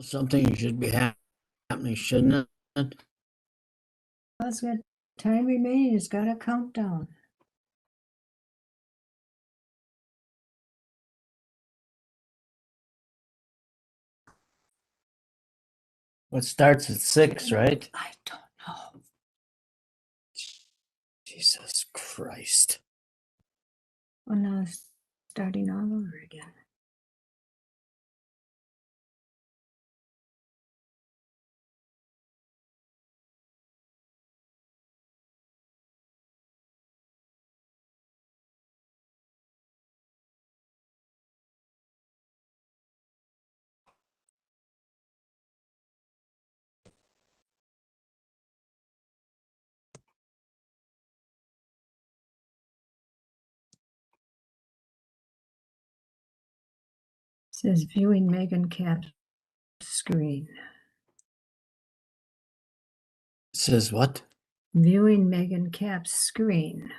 Something should be happening, shouldn't it? Well, it's got time remaining. It's got a countdown. It starts at 6, right? I don't know. Jesus Christ. Well, now it's starting all over again. It says viewing Megan Cap's screen. It says what? Viewing Megan Cap's screen.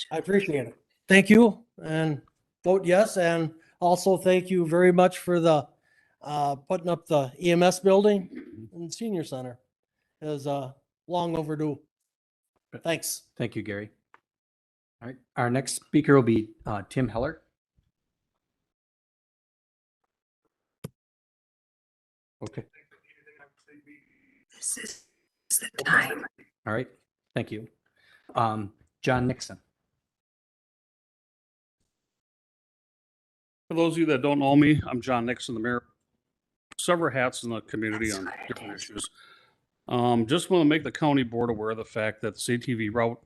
I appreciate it. Thank you and vote yes. And also thank you very much for the putting up the EMS building and senior center. It is long overdue. Thanks. Thank you, Gary. All right, our next speaker will be Tim Heller. Okay, This is the time. all right, thank you. John Nixon. For those of you that don't know me, I'm John Nixon, the mayor. Several hats in the community That's on what it different is. issues. Just want to make the county board aware of the fact that the CTV route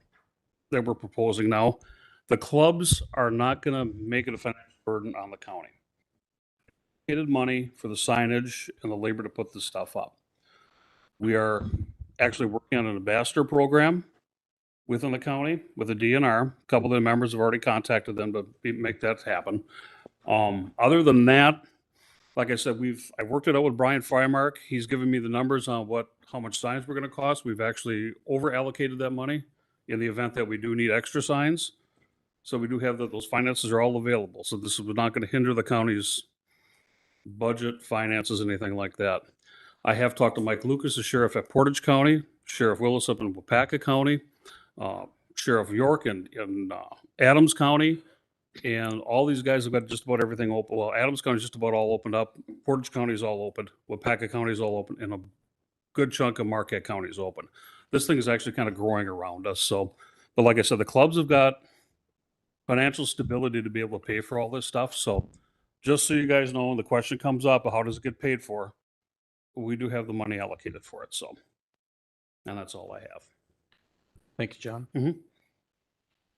that we're proposing now, the clubs are not going to make it a financial burden on the county. Needed money for the signage and the labor to put this stuff up. We are actually working on an ambassador program within the county with the DNR. A couple of the members have already contacted them to make that happen. Other than that, like I said, I worked it out with Brian Frymark. He's given me the numbers on how much signs we're going to cost. We've actually over allocated that money in the event that we do need extra signs. So we do have those finances are all available. So this is not going to hinder the county's budget, finances, anything like that. I have talked to Mike Lucas, the sheriff at Portage County, Sheriff Willis up in Wapaka County, Sheriff York in Adams County. And all these guys have got just about everything open. Well, Adams County is just about all opened up. Portage County is all open. Wapaka County is all open. And a good chunk of Marquette County is open. This thing is actually kind of growing around us. So, but like I said, the clubs have got financial stability to be able to pay for all this stuff. So just so you guys know, when the question comes up, how does it get paid for? We do have the money allocated for it. So, and that's all I have. Thank you, John. Mhm.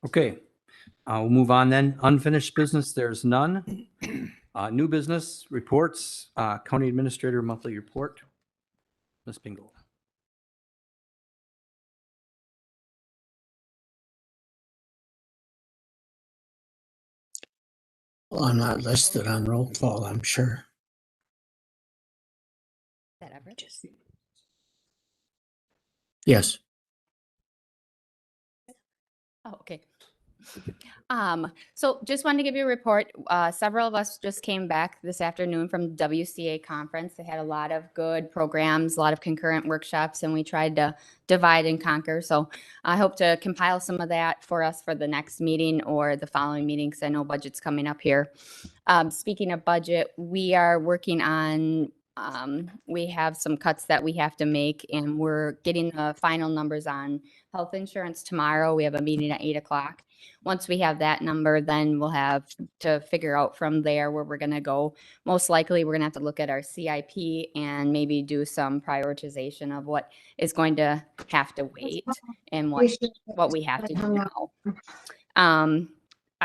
Okay, we'll move on then. Unfinished business, there's none. New business reports, county administrator monthly report. Ms. Bingle. Well, I'm not listed on roll call, I'm sure. That Everett? Yes. Oh, okay. So just wanted to give you a report. Several of us just came back this afternoon from WCA conference. They had a lot of good programs, a lot of concurrent workshops, and we tried to divide and conquer. So I hope to compile some of that for us for the next meeting or the following meeting, because I know budget's coming up here. Speaking of budget, we are working on we have some cuts that we have to make, and we're getting the final numbers on health insurance tomorrow. We have a meeting at 8 o'clock. Once we have that number, then we'll have to figure out from there where we're gonna go. Most likely, we're gonna have to look at our CIP and maybe do some prioritization of what is going to have to wait and what we have to do now.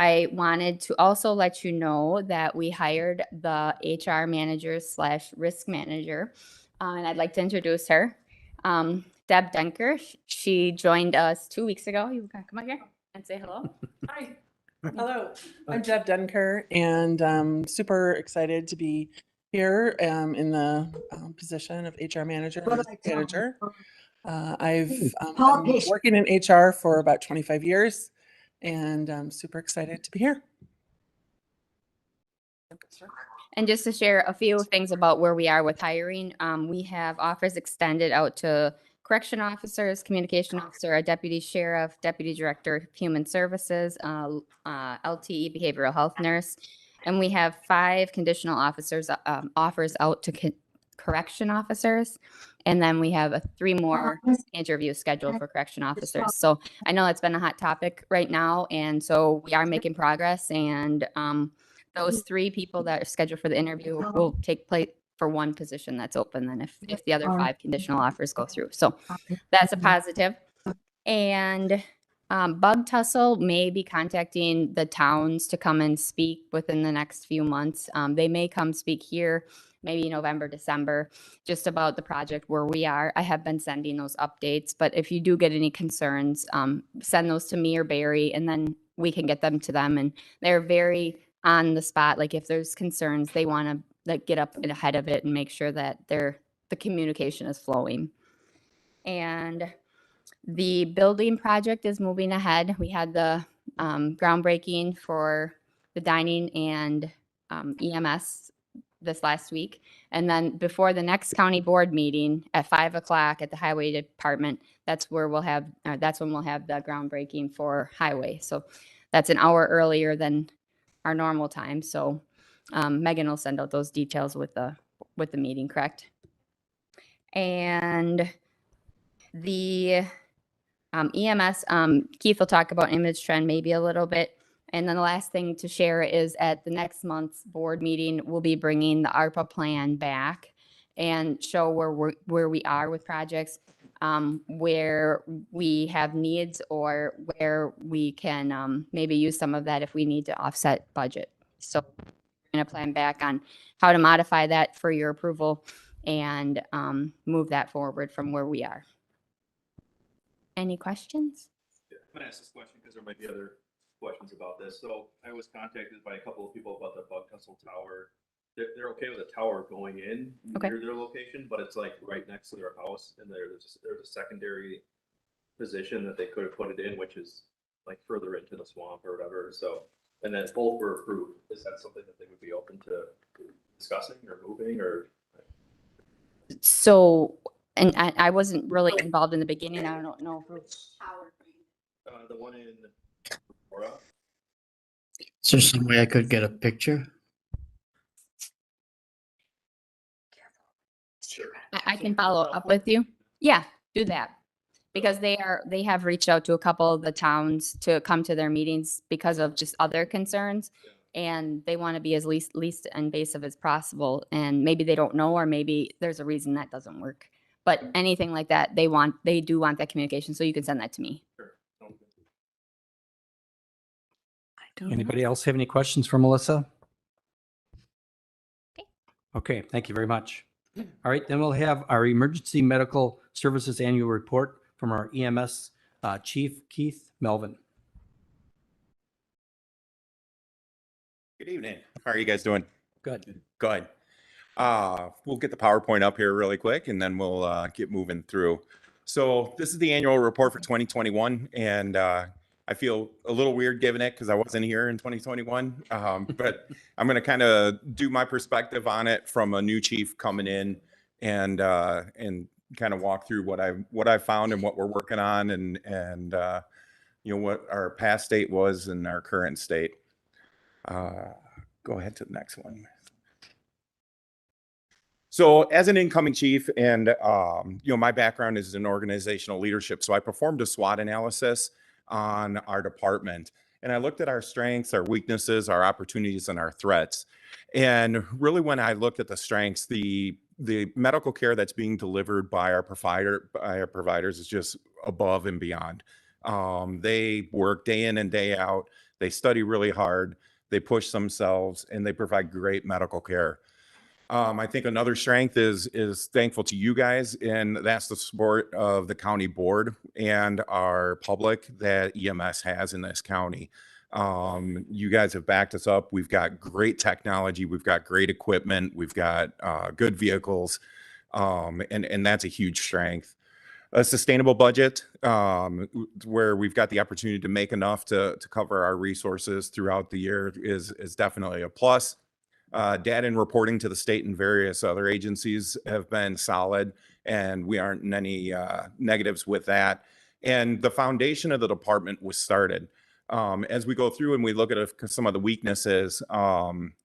I wanted to also let you know that we hired the HR manager / risk manager, and I'd like to introduce her. Deb Denker, she joined us 2 weeks ago. You can come up here and say hello. Hi. Hello. I'm Deb Denker, and super excited to be here in the position of HR manager. and risk manager. I've been working in HR for about 25 years, and I'm super excited to be here. And just to share a few things about where we are with hiring, we have offers extended out to correction officers, communication officer, a deputy sheriff, deputy director of human services, LTE behavioral health nurse, and we have 5 conditional officers offers out to correction officers, and then we have 3 more interviews scheduled for correction officers. So I know it's been a hot topic right now, and so we are making progress, and those 3 people that are scheduled for the interview will take place for one position that's open then if the other 5 conditional offers go through. So that's a positive. And Bug Tussle may be contacting the towns to come and speak within the next few months. They may come speak here, maybe November, December, just about the project where we are. I have been sending those updates, but if you do get any concerns, send those to me or Barry, and then we can get them to them. And they're very on the spot. Like if there's concerns, they want to like get up ahead of it and make sure that the communication is flowing. And the building project is moving ahead. We had the groundbreaking for the dining and EMS this last week. And then before the next county board meeting at 5 o'clock at the highway department, that's when we'll have the groundbreaking for highway. So that's an hour earlier than our normal time. So Megan will send out those details with the meeting, correct? And the EMS, Keith will talk about image trend maybe a little bit. And then the last thing to share is at the next month's board meeting, we'll be bringing the ARPA plan back and show where we are with projects, where we have needs or where we can maybe use some of that if we need to offset budget. So we're going to plan back on how to modify that for your approval and move that forward from where we are. Any questions? I'm gonna ask this question because there might be other questions about this. So I was contacted by a couple of people about the Bug Tussle Tower. They're okay with the tower going in near their location, but it's like right next to their house, and there's a secondary position that they could have put it in, which is like further into the swamp or whatever. So, and then both were approved. Is that something that they would be open to discussing or moving or? So, and I wasn't really involved in the beginning. I don't know. The one in Aurora? Is there some way I could get a picture? I can follow up with you. Yeah, do that. Because they have reached out to a couple of the towns to come to their meetings because of just other concerns. And they want to be as least invasive as possible. And maybe they don't know, or maybe there's a reason that doesn't work. But anything like that, they do want that communication. So you can send that to me. Sure. Anybody else have any questions for Melissa? Okay, thank you very much. All right, then we'll have our Emergency Medical Services Annual Report from our EMS Chief, Keith Melvin. Good evening. How are you guys doing? Good. Good. We'll get the PowerPoint up here really quick and then we'll get moving through. So this is the annual report for 2021, and I feel a little weird giving it because I wasn't here in 2021, but I'm going to kind of do my perspective on it from a new chief coming in and kind of walk through what I found and what we're working on and you know, what our past state was and our current state. Go ahead to the next one. So as an incoming chief and, my background is in organizational leadership. So I performed a SWOT analysis on our department. And I looked at our strengths, our weaknesses, our opportunities, and our threats. And really, when I looked at the strengths, the medical care that's being delivered by our providers is just above and beyond. They work day in and day out. They study really hard. They push themselves, and they provide great medical care. I think another strength is thankful to you guys, and that's the support of the county board and our public that EMS has in this county. You guys have backed us up. We've got great technology. We've got great equipment. We've got good vehicles, and that's a huge strength. A sustainable budget where we've got the opportunity to make enough to cover our resources throughout the year is definitely a plus. Data and reporting to the state and various other agencies have been solid, and we aren't in any negatives with that. And the foundation of the department was started. As we go through and we look at some of the weaknesses,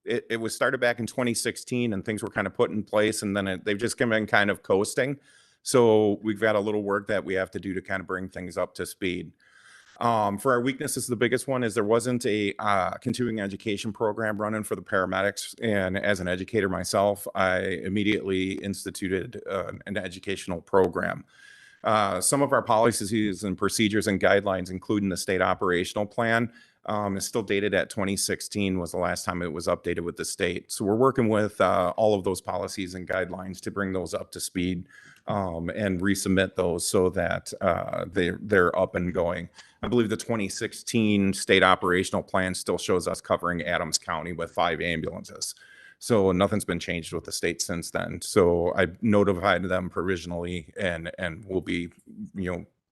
it was started back in 2016, and things were kind of put in place, and then they've just been kind of coasting. So we've got a little work that we have to do to kind of bring things up to speed. For our weaknesses, the biggest one is there wasn't a continuing education program running for the paramedics. And as an educator myself, I immediately instituted an educational program. Some of our policies and procedures and guidelines, including the state operational plan, is still dated at 2016 was the last time it was updated with the state. So we're working with all of those policies and guidelines to bring those up to speed and resubmit those so that they're up and going. I believe the 2016 state operational plan still shows us covering Adams County with 5 ambulances. So nothing's been changed with the state since then. So I notified them provisionally and we'll be,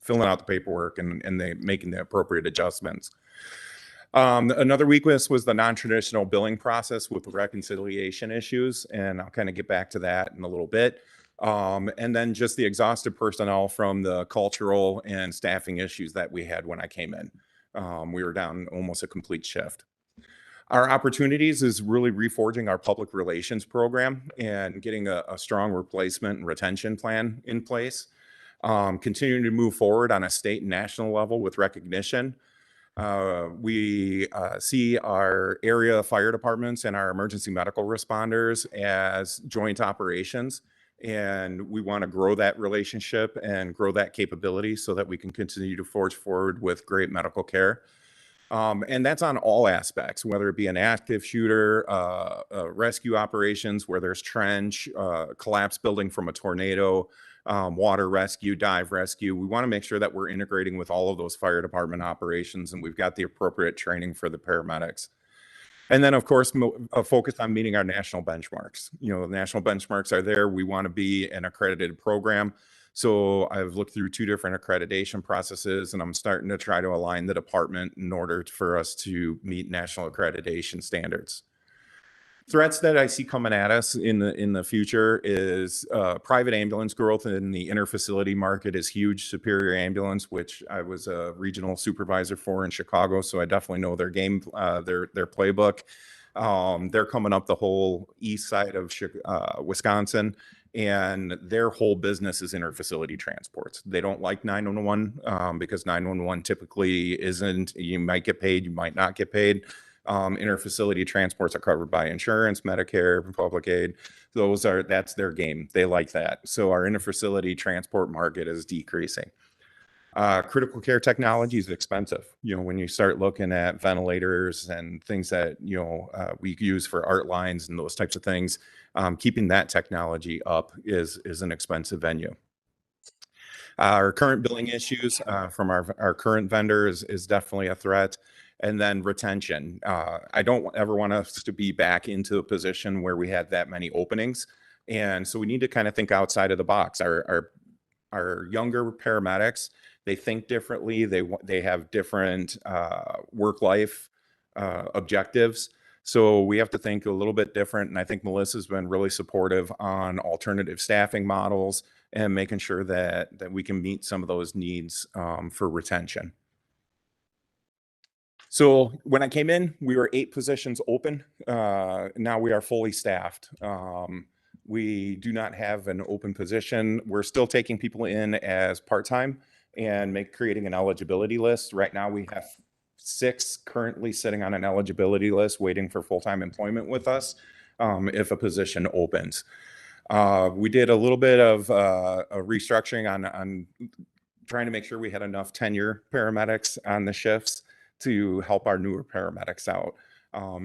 filling out the paperwork and they making the appropriate adjustments. Another weakness was the non-traditional billing process with the reconciliation issues, and I'll kind of get back to that in a little bit. And then just the exhausted personnel from the cultural and staffing issues that we had when I came in. We were down almost a complete shift. Our opportunities is really reforging our public relations program and getting a strong replacement and retention plan in place. Continuing to move forward on a state and national level with recognition. We see our area fire departments and our emergency medical responders as joint operations, and we want to grow that relationship and grow that capability so that we can continue to forge forward with great medical care. And that's on all aspects, whether it be an active shooter, rescue operations where there's trench, collapse building from a tornado, water rescue, dive rescue. We want to make sure that we're integrating with all of those fire department operations, and we've got the appropriate training for the paramedics. And then, of course, a focus on meeting our national benchmarks. The national benchmarks are there. We want to be an accredited program. So I've looked through 2 different accreditation processes, and I'm starting to try to align the department in order for us to meet national accreditation standards. Threats that I see coming at us in the future is private ambulance growth in the interfacility market is huge. Superior Ambulance, which I was a regional supervisor for in Chicago, so I definitely know their game, their playbook. They're coming up the whole east side of Wisconsin, and their whole business is interfacility transports. They don't like 911 because 911 typically isn't. You might get paid, you might not get paid. Interfacility transports are covered by insurance, Medicare, public aid. That's their game. They like that. So our interfacility transport market is decreasing. Critical care technology is expensive. When you start looking at ventilators and things that, we use for art lines and those types of things, keeping that technology up is an expensive venue. Our current billing issues from our current vendors is definitely a threat. And then retention. I don't ever want us to be back into a position where we had that many openings. And so we need to kind of think outside of the box. Our younger paramedics, they think differently. They have different work-life objectives. So we have to think a little bit different. And I think Melissa's been really supportive on alternative staffing models and making sure that we can meet some of those needs for retention. So when I came in, we were 8 positions open. Now we are fully staffed. We do not have an open position. We're still taking people in as part-time and creating an eligibility list. Right now, we have 6 currently sitting on an eligibility list waiting for full-time employment with us if a position opens. We did a little bit of a restructuring on trying to make sure we had enough tenure paramedics on the shifts to help our newer paramedics out.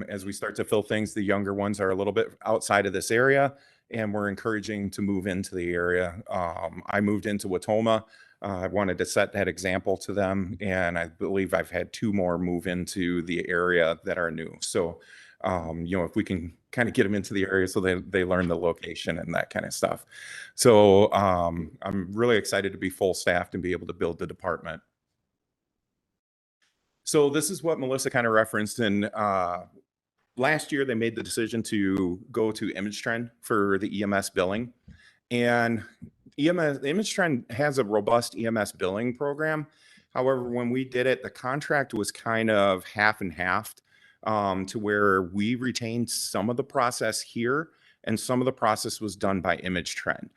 As we start to fill things, the younger ones are a little bit outside of this area, and we're encouraging to move into the area. I moved into Watoma. I wanted to set that example to them, and I believe I've had 2 more move into the area that are new. So, if we can kind of get them into the area so they learn the location and that kind of stuff. So I'm really excited to be full staffed and be able to build the department. So this is what Melissa kind of referenced in last year. They made the decision to go to ImageTrend for the EMS billing, and ImageTrend has a robust EMS billing program. However, when we did it, the contract was kind of half and half, to where we retained some of the process here and some of the process was done by ImageTrend.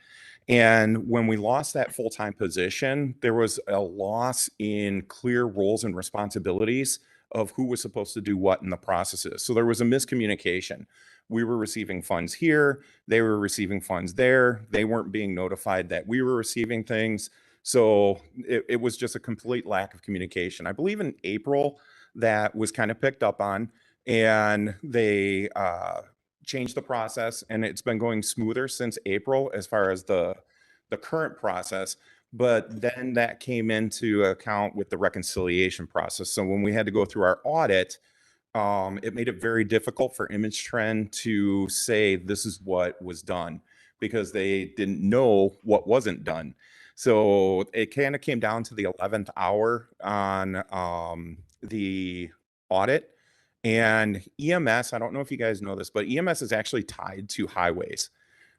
And when we lost that full-time position, there was a loss in clear roles and responsibilities of who was supposed to do what in the processes. So there was a miscommunication. We were receiving funds here, they were receiving funds there. They weren't being notified that we were receiving things. So it was just a complete lack of communication. I believe in April that was kind of picked up on, and they changed the process, and it's been going smoother since April as far as the current process. But then that came into account with the reconciliation process. So when we had to go through our audit, it made it very difficult for ImageTrend to say this is what was done, because they didn't know what wasn't done. So it kind of came down to the 11th hour on the audit. And EMS, I don't know if you guys know this, but EMS is actually tied to highways.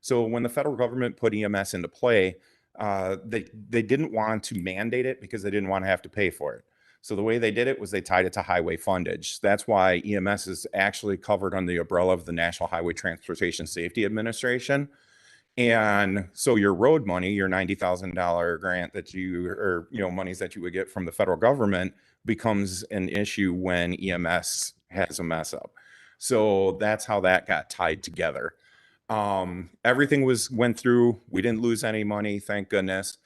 So when the federal government put EMS into play, they didn't want to mandate it because they didn't want to have to pay for it. So the way they did it was they tied it to highway fundage. That's why EMS is actually covered under the umbrella of the National Highway Transportation Safety Administration. And so your road money, your $90,000 grant that monies that you would get from the federal government becomes an issue when EMS has a mess up. So that's how that got tied together. Everything went through. We didn't lose any money, thank goodness.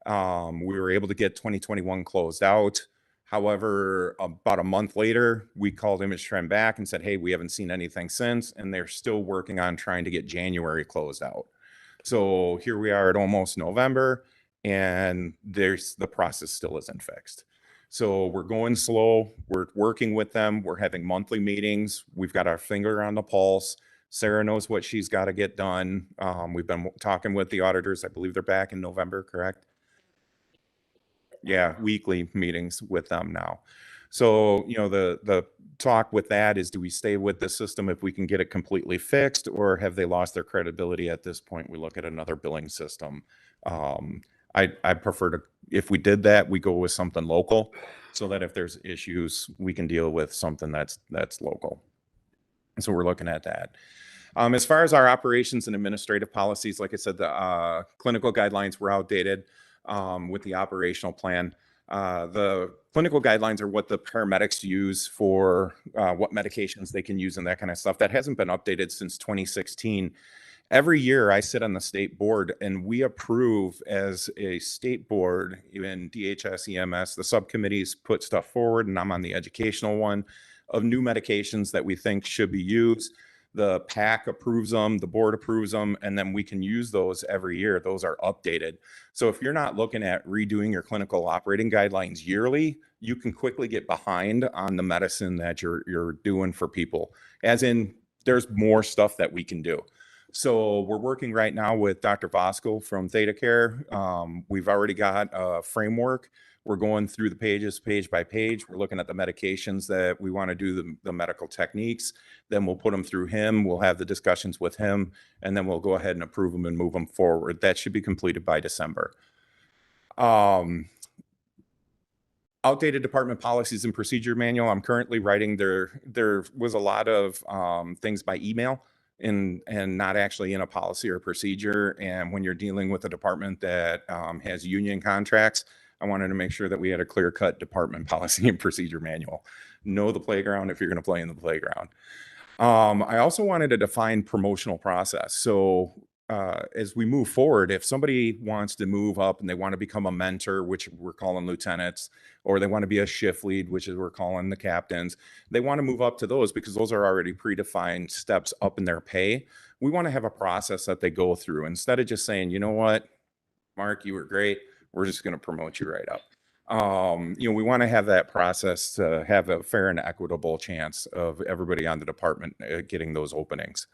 We were able to get 2021 closed out. However, about a month later, we called ImageTrend back and said, hey, we haven't seen anything since, and they're still working on trying to get January closed out. So here we are at almost November, and the process still isn't fixed. So we're going slow. We're working with them. We're having monthly meetings. We've got our finger on the pulse. Sarah knows what she's got to get done. We've been talking with the auditors. I believe they're back in November, correct? Yeah, weekly meetings with them now. So, the talk with that is, do we stay with the system if we can get it completely fixed, or have they lost their credibility at this point? We look at another billing system. I prefer to, if we did that, we go with something local, so that if there's issues, we can deal with something that's local. So we're looking at that. As far as our operations and administrative policies, like I said, the clinical guidelines were outdated with the operational plan. The clinical guidelines are what the paramedics use for what medications they can use and that kind of stuff. That hasn't been updated since 2016. Every year I sit on the state board, and we approve as a state board in DHS EMS. The subcommittees put stuff forward, and I'm on the educational one, of new medications that we think should be used. The PAC approves them, the board approves them, and then we can use those every year. Those are updated. So if you're not looking at redoing your clinical operating guidelines yearly, you can quickly get behind on the medicine that you're doing for people. As in, there's more stuff that we can do. So we're working right now with Dr. Voskel from ThedaCare. We've already got a framework. We're going through the pages, page by page. We're looking at the medications that we want to do, the medical techniques. Then we'll put them through him. We'll have the discussions with him, and then we'll go ahead and approve them and move them forward. That should be completed by December. Outdated department policies and procedure manual. I'm currently writing. There was a lot of things by email and not actually in a policy or procedure. And when you're dealing with a department that has union contracts, I wanted to make sure that we had a clear-cut department policy and procedure manual. Know the playground if you're going to play in the playground. I also wanted to define promotional process. So as we move forward, if somebody wants to move up and they want to become a mentor, which we're calling lieutenants, or they want to be a shift lead, which is we're calling the captains, they want to move up to those because those are already predefined steps up in their pay. We want to have a process that they go through instead of just saying, you know what, Mark, you were great. We're just going to promote you right up. We want to have that process to have a fair and equitable chance of everybody on the department getting those openings.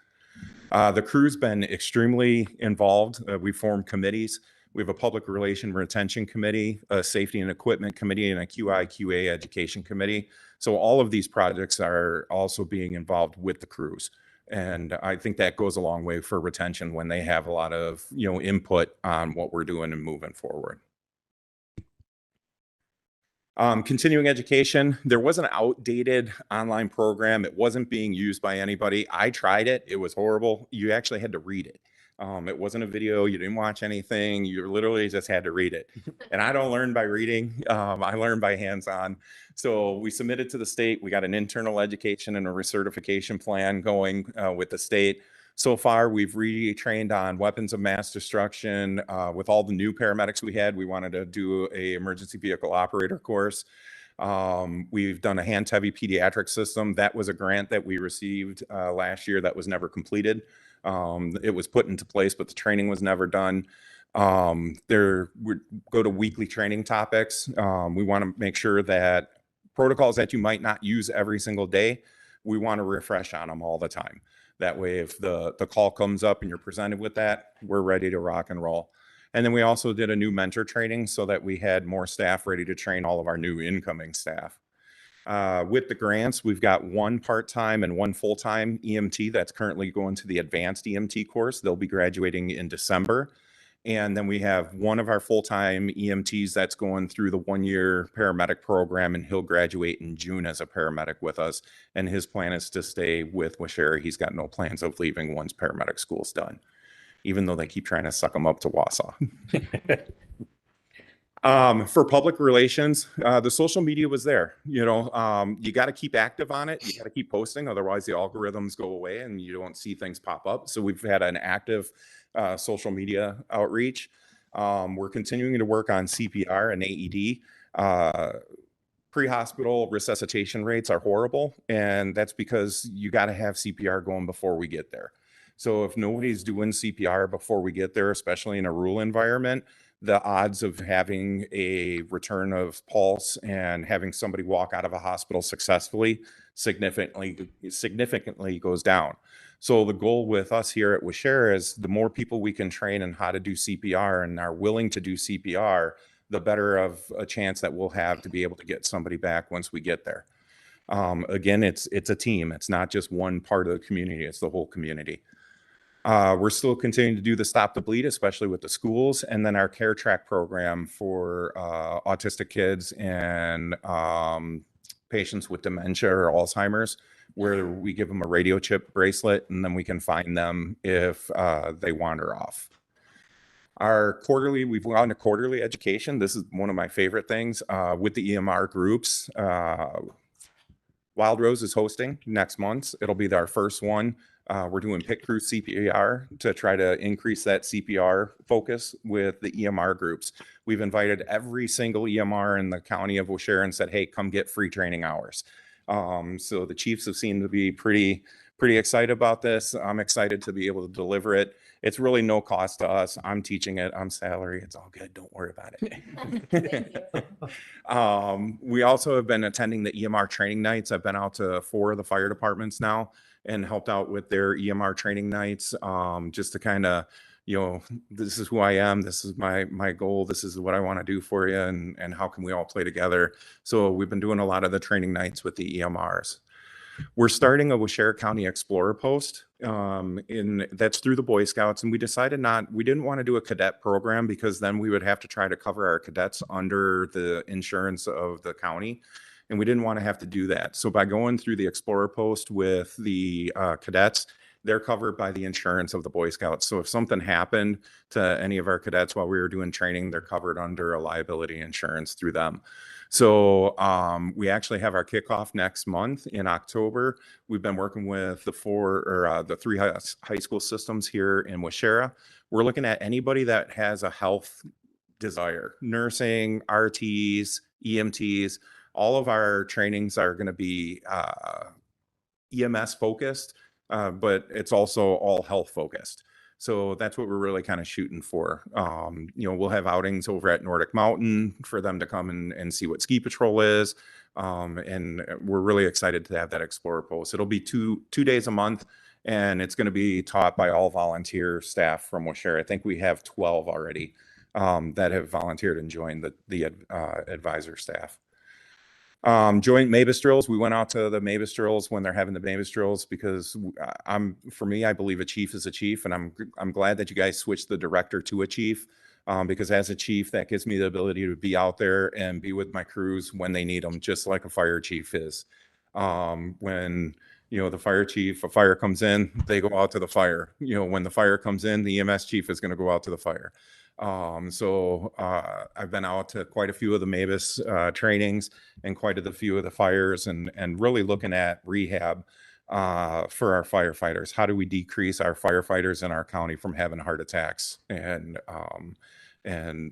The crew's been extremely involved. We formed committees. We have a public relation retention committee, a safety and equipment committee, and a QA education committee. So all of these projects are also being involved with the crews. And I think that goes a long way for retention when they have a lot of, input on what we're doing and moving forward. Continuing education, there was an outdated online program. It wasn't being used by anybody. I tried it. It was horrible. You actually had to read it. It wasn't a video. You didn't watch anything. You literally just had to read it. And I don't learn by reading. I learn by hands-on. So we submitted to the state. We got an internal education and a recertification plan going with the state. So far, we've retrained on weapons of mass destruction. With all the new paramedics we had, we wanted to do a emergency vehicle operator course. We've done a hand-heavy pediatric system. That was a grant that we received last year that was never completed. It was put into place, but the training was never done. We go to weekly training topics. We want to make sure that protocols that you might not use every single day, we want to refresh on them all the time. That way, if the call comes up and you're presented with that, we're ready to rock and roll. And then we also did a new mentor training so that we had more staff ready to train all of our new incoming staff. With the grants, we've got one part-time and one full-time EMT that's currently going to the advanced EMT course. They'll be graduating in December. And then we have one of our full-time EMTs that's going through the one-year paramedic program, and he'll graduate in June as a paramedic with us. And his plan is to stay with Waushara. He's got no plans of leaving once paramedic school's done, even though they keep trying to suck him up to Wausau. For public relations, the social media was there. You got to keep active on it. You got to keep posting. Otherwise, the algorithms go away and you don't see things pop up. So we've had an active social media outreach. We're continuing to work on CPR and AED. Pre-hospital resuscitation rates are horrible, and that's because you got to have CPR going before we get there. So if nobody's doing CPR before we get there, especially in a rural environment, the odds of having a return of pulse and having somebody walk out of a hospital successfully significantly goes down. So the goal with us here at Waushara is the more people we can train in how to do CPR and are willing to do CPR, the better of a chance that we'll have to be able to get somebody back once we get there. Again, it's a team. It's not just one part of the community. It's the whole community. We're still continuing to do the Stop the Bleed, especially with the schools, and then our Care Track program for autistic kids and patients with dementia or Alzheimer's, where we give them a radio chip bracelet, and then we can find them if they wander off. We've gone to quarterly education. This is one of my favorite things with the EMR groups. Wild Rose is hosting next month. It'll be our first one. We're doing pit crew CPR to try to increase that CPR focus with the EMR groups. We've invited every single EMR in the county of Waushara and said, hey, come get free training hours. So the chiefs have seemed to be pretty excited about this. I'm excited to be able to deliver it. It's really no cost to us. I'm teaching it. I'm salary. It's all good. Don't worry about it. We also have been attending the EMR training nights. I've been out to 4 of the fire departments now and helped out with their EMR training nights, just to kind of, this is who I am. This is my goal. This is what I want to do for you. And how can we all play together? So we've been doing a lot of the training nights with the EMRs. We're starting a Waushara County Explorer post, that's through the Boy Scouts. And we decided we didn't want to do a cadet program because then we would have to try to cover our cadets under the insurance of the county. And we didn't want to have to do that. So by going through the Explorer post with the cadets, they're covered by the insurance of the Boy Scouts. So if something happened to any of our cadets while we were doing training, they're covered under a liability insurance through them. So we actually have our kickoff next month in October. We've been working with the three high school systems here in Waushara. We're looking at anybody that has a health desire, nursing, RTs, EMTs. All of our trainings are going to be EMS focused, but it's also all health focused. So that's what we're really kind of shooting for. We'll have outings over at Nordic Mountain for them to come and see what ski patrol is. And we're really excited to have that Explorer Post. It'll be two days a month, and it's going to be taught by all volunteer staff from Waushara. I think we have 12 already that have volunteered and joined the advisor staff. Joint MABUS drills. We went out to the MABUS drills when they're having the MABUS drills because for me, I believe a chief is a chief, and I'm glad that you guys switched the director to a chief because as a chief, that gives me the ability to be out there and be with my crews when they need them, just like a fire chief is. When the fire chief, a fire comes in, they go out to the fire. When the fire comes in, the EMS chief is going to go out to the fire. So I've been out to quite a few of the MABUS trainings and quite a few of the fires and really looking at rehab for our firefighters. How do we decrease our firefighters in our county from having heart attacks and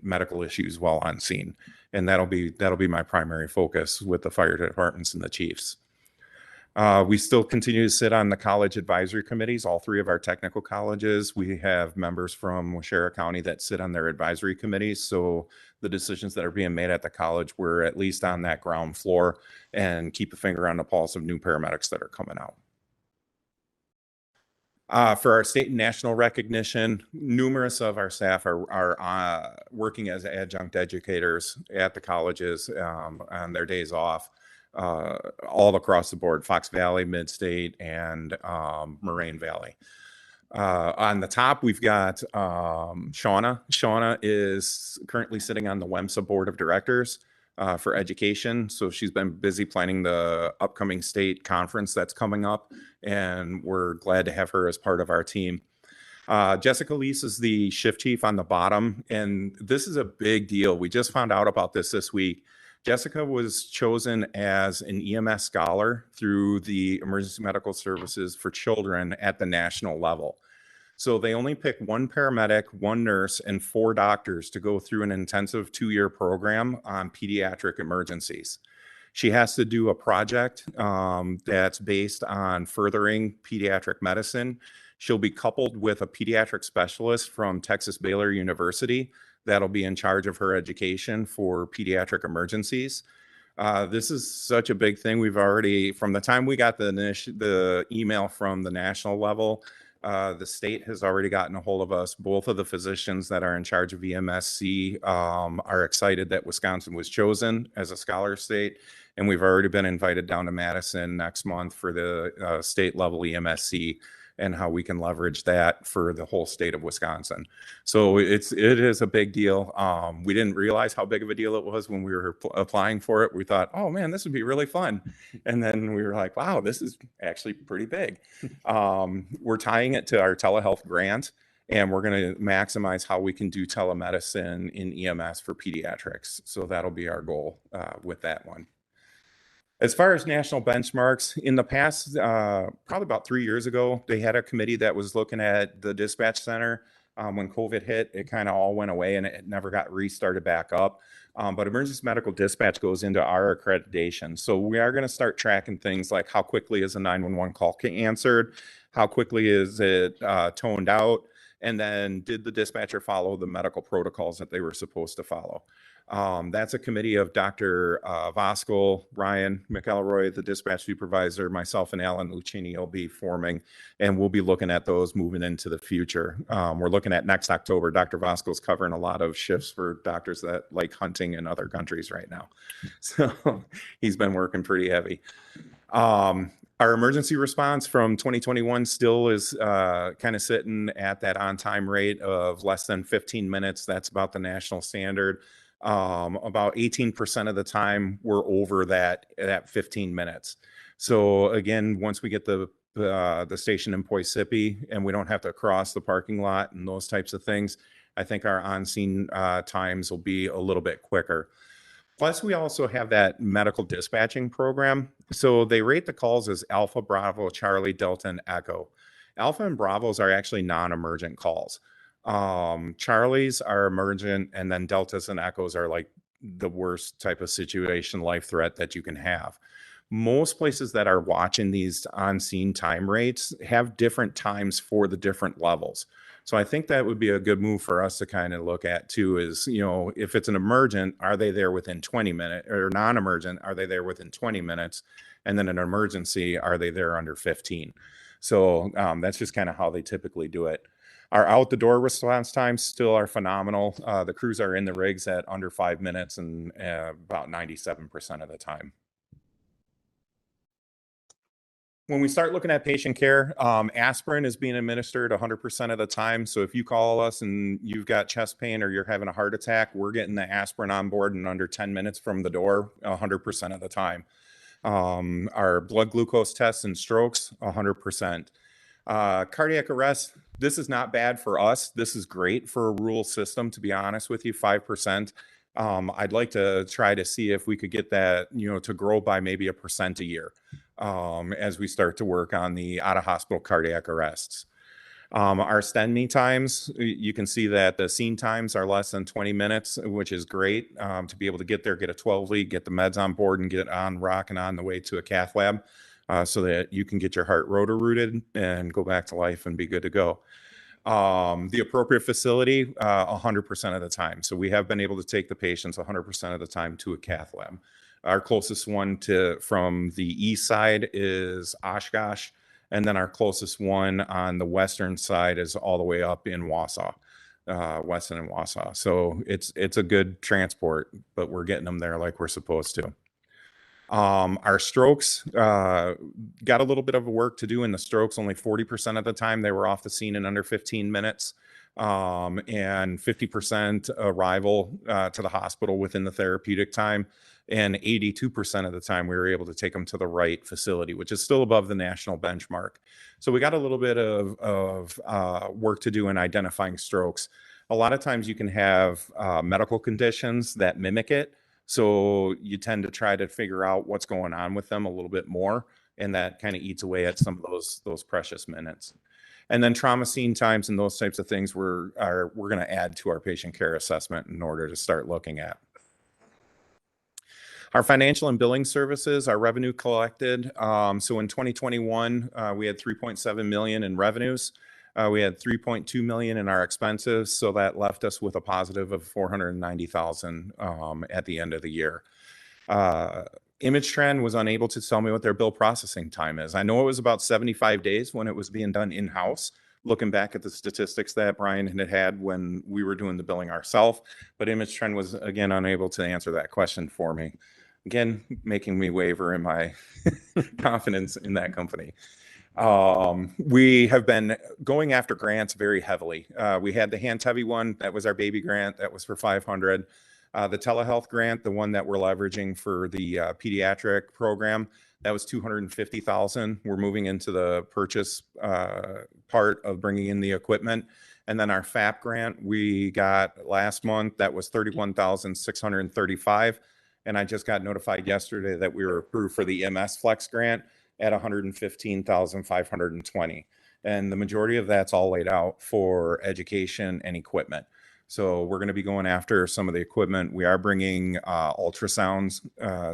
medical issues while on scene? And that'll be my primary focus with the fire departments and the chiefs. We still continue to sit on the college advisory committees, all three of our technical colleges. We have members from Waushara County that sit on their advisory committees. So the decisions that are being made at the college, we're at least on that ground floor and keep a finger on the pulse of new paramedics that are coming out. For our state and national recognition, numerous of our staff are working as adjunct educators at the colleges on their days off. All across the board, Fox Valley, Mid-State, and Moraine Valley. On the top, we've got Shauna. Shauna is currently sitting on the WEMSA Board of Directors for Education. So she's been busy planning the upcoming state conference that's coming up, and we're glad to have her as part of our team. Jessica Lease is the shift chief on the bottom, and this is a big deal. We just found out about this week. Jessica was chosen as an EMS scholar through the Emergency Medical Services for Children at the national level. So they only pick one paramedic, one nurse, and 4 doctors to go through an intensive 2-year program on pediatric emergencies. She has to do a project that's based on furthering pediatric medicine. She'll be coupled with a pediatric specialist from Texas Baylor University that'll be in charge of her education for pediatric emergencies. This is such a big thing. We've already, from the time we got the email from the national level, the state has already gotten a hold of us. Both of the physicians that are in charge of EMSC are excited that Wisconsin was chosen as a scholar state. And we've already been invited down to Madison next month for the state level EMSC and how we can leverage that for the whole state of Wisconsin. So it is a big deal. We didn't realize how big of a deal it was when we were applying for it. We thought, oh man, this would be really fun. And then we were like, wow, this is actually pretty big. We're tying it to our telehealth grant, and we're going to maximize how we can do telemedicine in EMS for pediatrics. So that'll be our goal with that one. As far as national benchmarks, in the past, probably about 3 years ago, they had a committee that was looking at the dispatch center. When COVID hit, it kind of all went away and it never got restarted back up. But emergency medical dispatch goes into our accreditation. So we are going to start tracking things like how quickly is a 911 call answered, how quickly is it toned out, and then did the dispatcher follow the medical protocols that they were supposed to follow. That's a committee of Dr. Voskel, Ryan McElroy, the dispatch supervisor, myself and Alan Lucchini will be forming, and we'll be looking at those moving into the future. We're looking at next October. Dr. Voskel's covering a lot of shifts for doctors that like hunting in other countries right now. So he's been working pretty heavy. Our emergency response from 2021 still is kind of sitting at that on-time rate of less than 15 minutes. That's about the national standard. About 18% of the time we're over that 15 minutes. So again, once we get the the station in Poisippi, and we don't have to cross the parking lot and those types of things, I think our on-scene times will be a little bit quicker. Plus, we also have that medical dispatching program. So they rate the calls as Alpha, Bravo, Charlie, Delta, and Echo. Alpha and Bravos are actually non-emergent calls. Charlies are emergent, and then Deltas and Echoes are like the worst type of situation, life threat that you can have. Most places that are watching these on-scene time rates have different times for the different levels. So I think that would be a good move for us to kind of look at too, is, you know, if it's an emergent, are they there within 20 minutes, or non-emergent, are they there within 20 minutes? And then an emergency, are they there under 15? So that's just kind of how they typically do it. Our out the door response times still are phenomenal. The crews are in the rigs at under 5 minutes and about 97% of the time. When we start looking at patient care, aspirin is being administered 100% of the time. So if you call us and you've got chest pain or you're having a heart attack, we're getting the aspirin on board in under 10 minutes from the door, 100% of the time. Our blood glucose tests and strokes, 100%. Cardiac arrest, this is not bad for us. This is great for a rural system, to be honest with you, 5%. I'd like to try to see if we could get that, you know, to grow by maybe 1% a year as we start to work on the out-of-hospital cardiac arrests. Our STEMI times, you can see that the scene times are less than 20 minutes, which is great to be able to get there, get a 12 lead, get the meds on board, and get on rocking on the way to a cath lab so that you can get your heart rotor rooted and go back to life and be good to go. The appropriate facility, 100% of the time. So we have been able to take the patients 100% of the time to a cath lab. Our closest one from the east side is Oshkosh, and then our closest one on the western side is all the way up in Wausau, Weston and Wausau. So it's a good transport, but we're getting them there like we're supposed to. Our strokes got a little bit of work to do in the strokes. Only 40% of the time they were off the scene in under 15 minutes, and 50% arrival to the hospital within the therapeutic time. And 82% of the time we were able to take them to the right facility, which is still above the national benchmark. So we got a little bit of work to do in identifying strokes. A lot of times you can have medical conditions that mimic it. So you tend to try to figure out what's going on with them a little bit more, and that kind of eats away at some of those precious minutes. And then trauma scene times and those types of things we're going to add to our patient care assessment in order to start looking at. Our financial and billing services, our revenue collected. So in 2021, we had 3.7 million in revenues. We had 3.2 million in our expenses, so that left us with a positive of 490,000 at the end of the year. Image Trend was unable to tell me what their bill processing time is. I know it was about 75 days when it was being done in-house, looking back at the statistics that Brian had when we were doing the billing ourselves, but Image Trend was, again, unable to answer that question for me. Again, making me waver in my confidence in that company. We have been going after grants very heavily. We had the Hand Heavy one, that was our baby grant, that was for 500. The telehealth grant, the one that we're leveraging for the pediatric program, that was 250,000. We're moving into the purchase part of bringing in the equipment. And then our FAP grant we got last month, that was 31,635. And I just got notified yesterday that we were approved for the MS Flex grant at 115,520. And the majority of that's all laid out for education and equipment. So we're going to be going after some of the equipment. We are bringing ultrasounds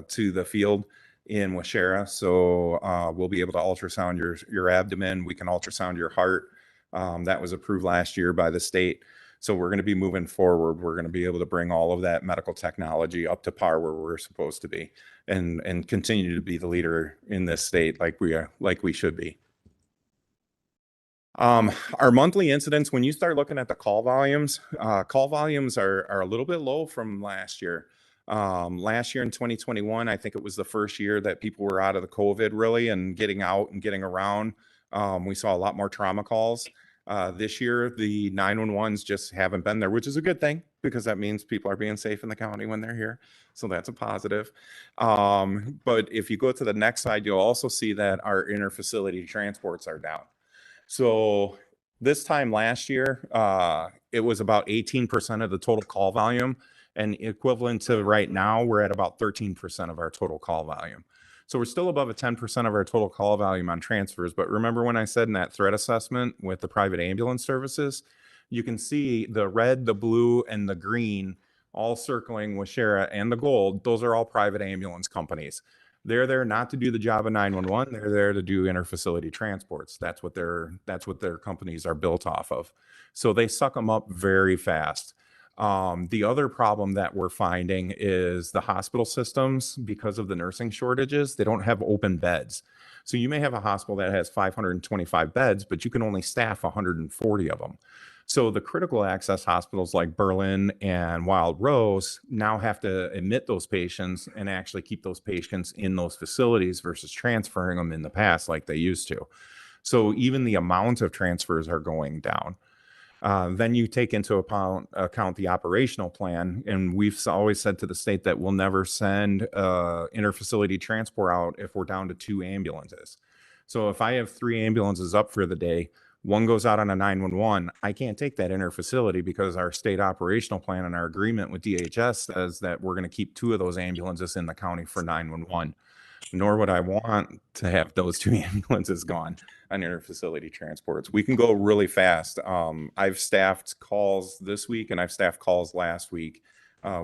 to the field in Washera. So we'll be able to ultrasound your abdomen. We can ultrasound your heart. That was approved last year by the state. So we're going to be moving forward. We're going to be able to bring all of that medical technology up to par where we're supposed to be, and continue to be the leader in this state like we should be. Our monthly incidents, when you start looking at the call volumes are a little bit low from last year. Last year in 2021, I think it was the first year that people were out of the COVID really and getting out and getting around. We saw a lot more trauma calls. This year, the 911s just haven't been there, which is a good thing because that means people are being safe in the county when they're here. So that's a positive. But if you go to the next slide, you'll also see that our interfacility transports are down. So this time last year, it was about 18% of the total call volume, and equivalent to right now, we're at about 13% of our total call volume. So we're still above a 10% of our total call volume on transfers. But remember when I said in that threat assessment with the private ambulance services, you can see the red, the blue, and the green all circling with Shara, and the gold. Those are all private ambulance companies. They're there not to do the job of 911. They're there to do interfacility transports. That's what their companies are built off of. So they suck them up very fast. The other problem that we're finding is the hospital systems, because of the nursing shortages, they don't have open beds. So you may have a hospital that has 525 beds, but you can only staff 140 of them. So the critical access hospitals like Berlin and Wild Rose now have to admit those patients and actually keep those patients in those facilities versus transferring them in the past like they used to. So even the amount of transfers are going down. Then you take into account the operational plan, and we've always said to the state that we'll never send interfacility transport out if we're down to 2 ambulances. So if I have 3 ambulances up for the day, one goes out on a 911, I can't take that interfacility because our state operational plan and our agreement with DHS says that we're going to keep 2 of those ambulances in the county for 911. Nor would I want to have those 2 ambulances gone on interfacility transports. We can go really fast. I've staffed calls this week and I've staffed calls last week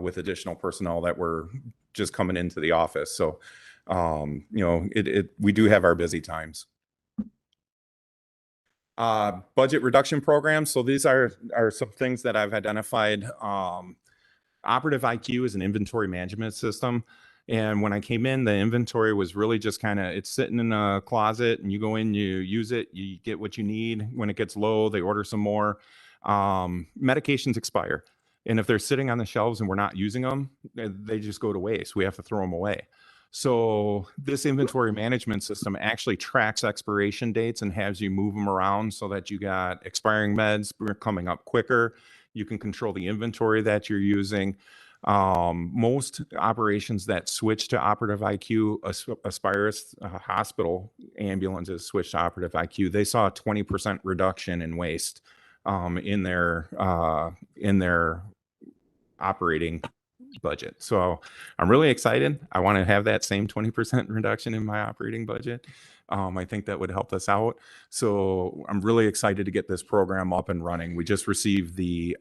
with additional personnel that were just coming into the office. So, you know, we do have our busy times. Budget reduction program. So these are some things that I've identified. Operative IQ is an inventory management system. And when I came in, the inventory was really just kind of, it's sitting in a closet and you go in, you use it, you get what you need. When it gets low, they order some more. Medications expire. And if they're sitting on the shelves and we're not using them, they just go to waste. We have to throw them away. So this inventory management system actually tracks expiration dates and has you move them around so that you got expiring meds coming up quicker. You can control the inventory that you're using. Most operations that switch to Operative IQ, Aspirus hospital ambulances switch to Operative IQ, they saw a 20% reduction in waste in their operating budget. So I'm really excited. I want to have that same 20% reduction in my operating budget. I think that would help us out. So I'm really excited to get this program up and running. We just received the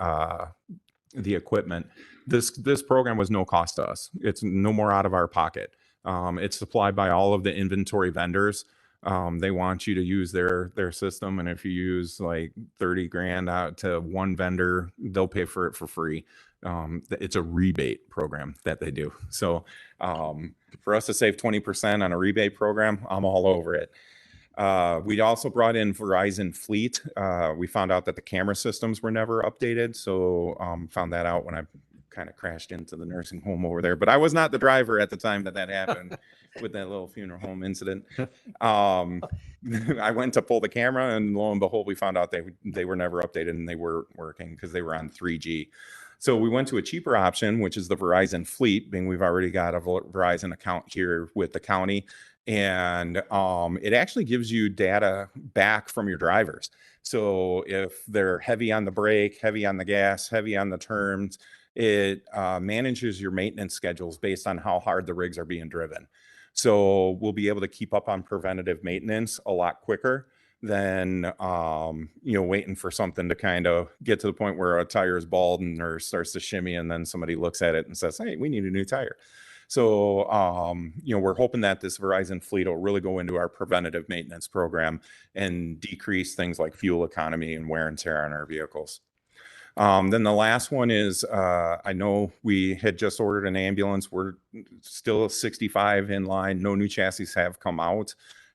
equipment. This program was no cost to us. It's no more out of our pocket. It's supplied by all of the inventory vendors. They want you to use their system, and if you use like 30 grand out to one vendor, they'll pay for it for free. It's a rebate program that they do. So for us to save 20% on a rebate program, I'm all over it. We also brought in Verizon Fleet. We found out that the camera systems were never updated. So found that out when I kind of crashed into the nursing home over there. But I was not the driver at the time that happened with that little funeral home incident. I went to pull the camera, and lo and behold, we found out they were never updated and they were working because they were on 3G. So we went to a cheaper option, which is the Verizon Fleet, being we've already got a Verizon account here with the county. And it actually gives you data back from your drivers. So if they're heavy on the brake, heavy on the gas, heavy on the turns, it manages your maintenance schedules based on how hard the rigs are being driven. So we'll be able to keep up on preventative maintenance a lot quicker than waiting for something to kind of get to the point where a tire is bald or starts to shimmy, and then somebody looks at it and says, hey, we need a new tire. So, we're hoping that this Verizon Fleet will really go into our preventative maintenance program and decrease things like fuel economy and wear and tear on our vehicles. Then the last one is, I know we had just ordered an ambulance. We're still 65 in line. No new chassis have come out.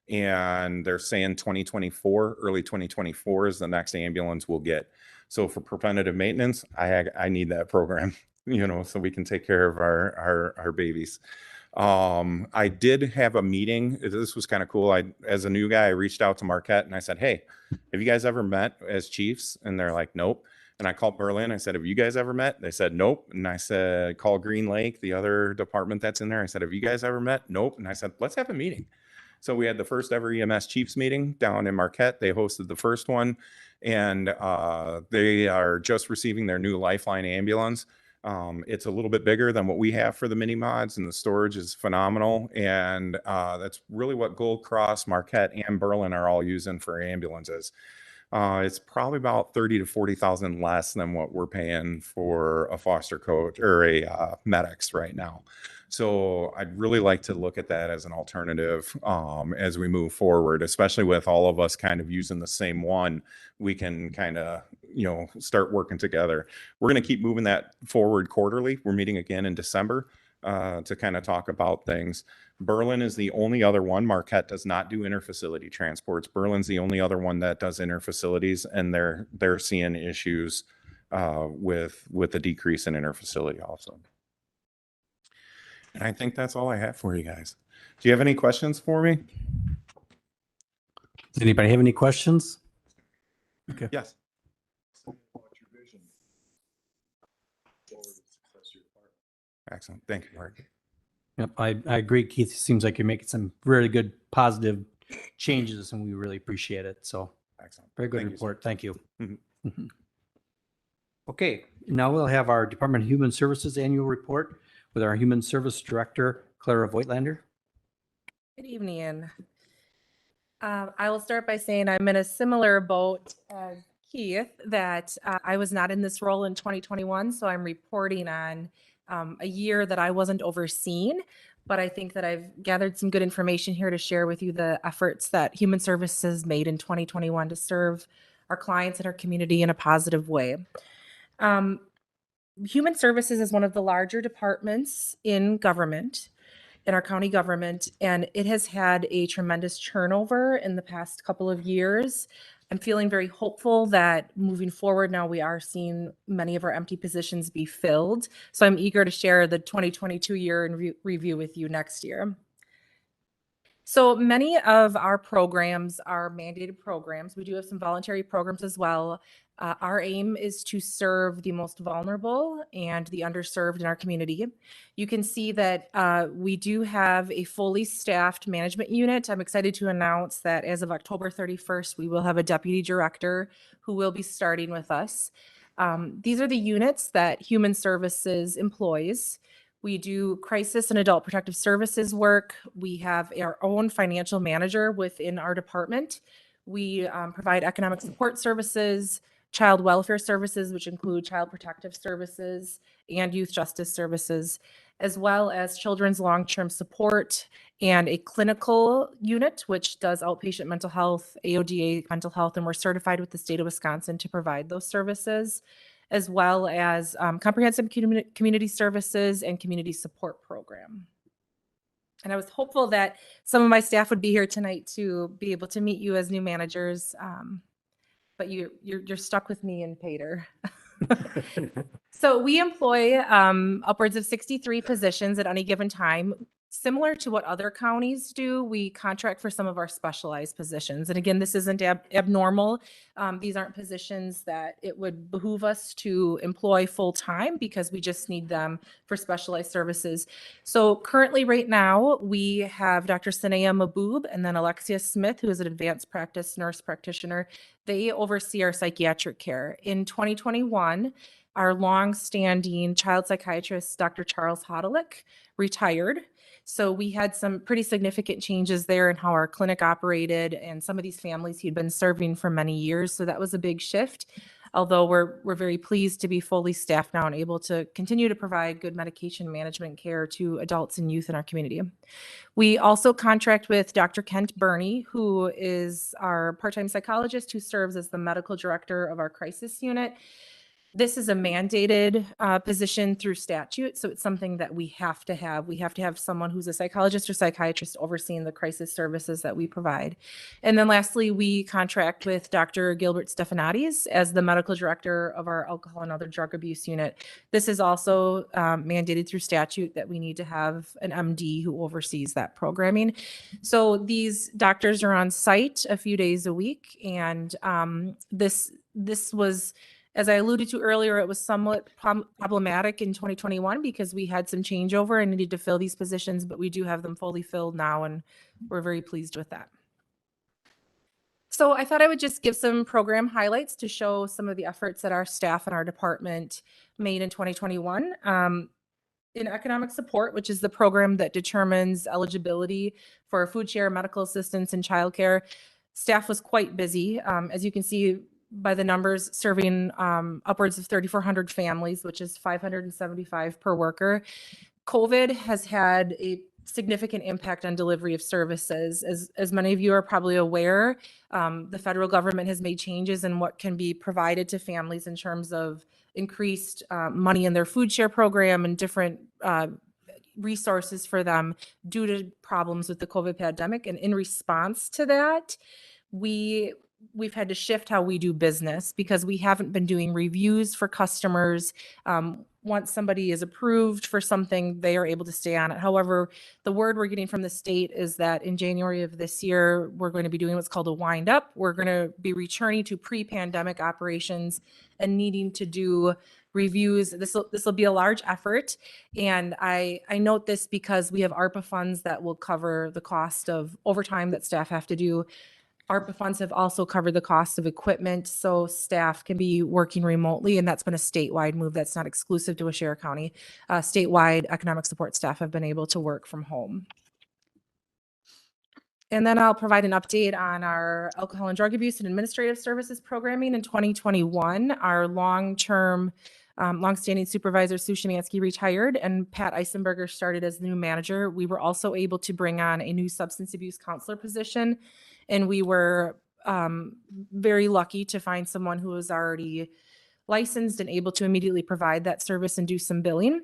And they're saying 2024, early 2024 is the next ambulance we'll get. So for preventative maintenance, I need that program, so we can take care of our babies. I did have a meeting. This was kind of cool. As a new guy, I reached out to Marquette and I said, "Hey, have you guys ever met as chiefs?" And they're like, "Nope." And I called Berlin. I said, "Have you guys ever met?" They said, "Nope." And I said, "Call Green Lake, the other department that's in there." I said, "Have you guys ever met?" "Nope." And I said, "Let's have a meeting." So we had the first ever EMS Chiefs meeting down in Marquette. They hosted the first one, and they are just receiving their new Lifeline ambulance. It's a little bit bigger than what we have for the mini mods, and the storage is phenomenal. And that's really what Gold Cross, Marquette, and Berlin are all using for ambulances. It's probably about 30 to 40,000 less than what we're paying for a foster coach or a medics right now. So I'd really like to look at that as an alternative as we move forward, especially with all of us kind of using the same one. We can kind of, start working together. We're going to keep moving that forward quarterly. We're meeting again in December to kind of talk about things. Berlin is the only other one. Marquette does not do interfacility transports. Berlin's the only other one that does interfacilities, and they're seeing issues with the decrease in interfacility also. And I think that's all I have for you guys. Do you have any questions for me? Does anybody have any questions? Okay. Yes. Excellent. Thank you, Mark. Yep, I agree, Keith. It seems like you're making some really good positive changes, and we really appreciate it. So Excellent. very good Thank you, report. Thank you. Mhm. Mhm. Okay, now we'll have our Department of Human Services annual report with our Human Service Director, Clara Voigtlander. Good evening. I will start by saying I'm in a similar boat as Keith, that I was not in this role in 2021, so I'm reporting on a year that I wasn't overseeing, but I think that I've gathered some good information here to share with you the efforts that Human Services made in 2021 to serve our clients and our community in a positive way. Human Services is one of the larger departments in government, in our county government, and it has had a tremendous turnover in the past couple of years. I'm feeling very hopeful that moving forward now we are seeing many of our empty positions be filled. So I'm eager to share the 2022 year in review with you next year. So many of our programs are mandated programs. We do have some voluntary programs as well. Our aim is to serve the most vulnerable and the underserved in our community. You can see that we do have a fully staffed management unit. I'm excited to announce that as of October 31st, we will have a deputy director who will be starting with us. These are the units that Human Services employs. We do crisis and adult protective services work. We have our own financial manager within our department. We provide economic support services, child welfare services, which include child protective services and youth justice services, as well as children's long-term support and a clinical unit, which does outpatient mental health, AODA mental health, and we're certified with the state of Wisconsin to provide those services, as well as comprehensive community services and community support program. And I was hopeful that some of my staff would be here tonight to be able to meet you as new managers, but you're stuck with me and Pater. So we employ upwards of 63 positions at any given time. Similar to what other counties do, we contract for some of our specialized positions. And again, this isn't abnormal. These aren't positions that it would behoove us to employ full time because we just need them for specialized services. So currently right now, we have Dr. Sanaya Mahboob and then Alexia Smith, who is an advanced practice nurse practitioner. They oversee our psychiatric care. In 2021, our longstanding child psychiatrist, Dr. Charles Hodelick, retired. So we had some pretty significant changes there in how our clinic operated and some of these families he'd been serving for many years. So that was a big shift. Although we're very pleased to be fully staffed now and able to continue to provide good medication management care to adults and youth in our community. We also contract with Dr. Kent Burney, who is our part-time psychologist who serves as the medical director of our crisis unit. This is a mandated position through statute, so it's something that we have to have. We have to have someone who's a psychologist or psychiatrist overseeing the crisis services that we provide. And then lastly, we contract with Dr. Gilbert Stephanades as the medical director of our alcohol and other drug abuse unit. This is also mandated through statute that we need to have an MD who oversees that programming. So these doctors are on site a few days a week, and this was, as I alluded to earlier, it was somewhat problematic in 2021 because we had some changeover and needed to fill these positions, but we do have them fully filled now, and we're very pleased with that. So I thought I would just give some program highlights to show some of the efforts that our staff and our department made in 2021. In economic support, which is the program that determines eligibility for food share, medical assistance, and childcare, staff was quite busy. As you can see by the numbers, serving upwards of 3,400 families, which is 575 per worker. COVID has had a significant impact on delivery of services. As many of you are probably aware, the federal government has made changes in what can be provided to families in terms of increased money in their food share program and different resources for them due to problems with the COVID pandemic. And in response to that, we've had to shift how we do business because we haven't been doing reviews for customers. Once somebody is approved for something, they are able to stay on it. However, the word we're getting from the state is that in January of this year, we're going to be doing what's called a wind up. We're going to be returning to pre-pandemic operations and needing to do reviews. This will be a large effort. And I note this because we have ARPA funds that will cover the cost of overtime that staff have to do. ARPA funds have also covered the cost of equipment, so staff can be working remotely, and that's been a statewide move. That's not exclusive to Waushara County. Statewide economic support staff have been able to work from home. And then I'll provide an update on our alcohol and drug abuse and administrative services programming in 2021. Our longstanding supervisor, Sue Shemansky, retired, and Pat Eisenberger started as the new manager. We were also able to bring on a new substance abuse counselor position, and we were very lucky to find someone who was already licensed and able to immediately provide that service and do some billing.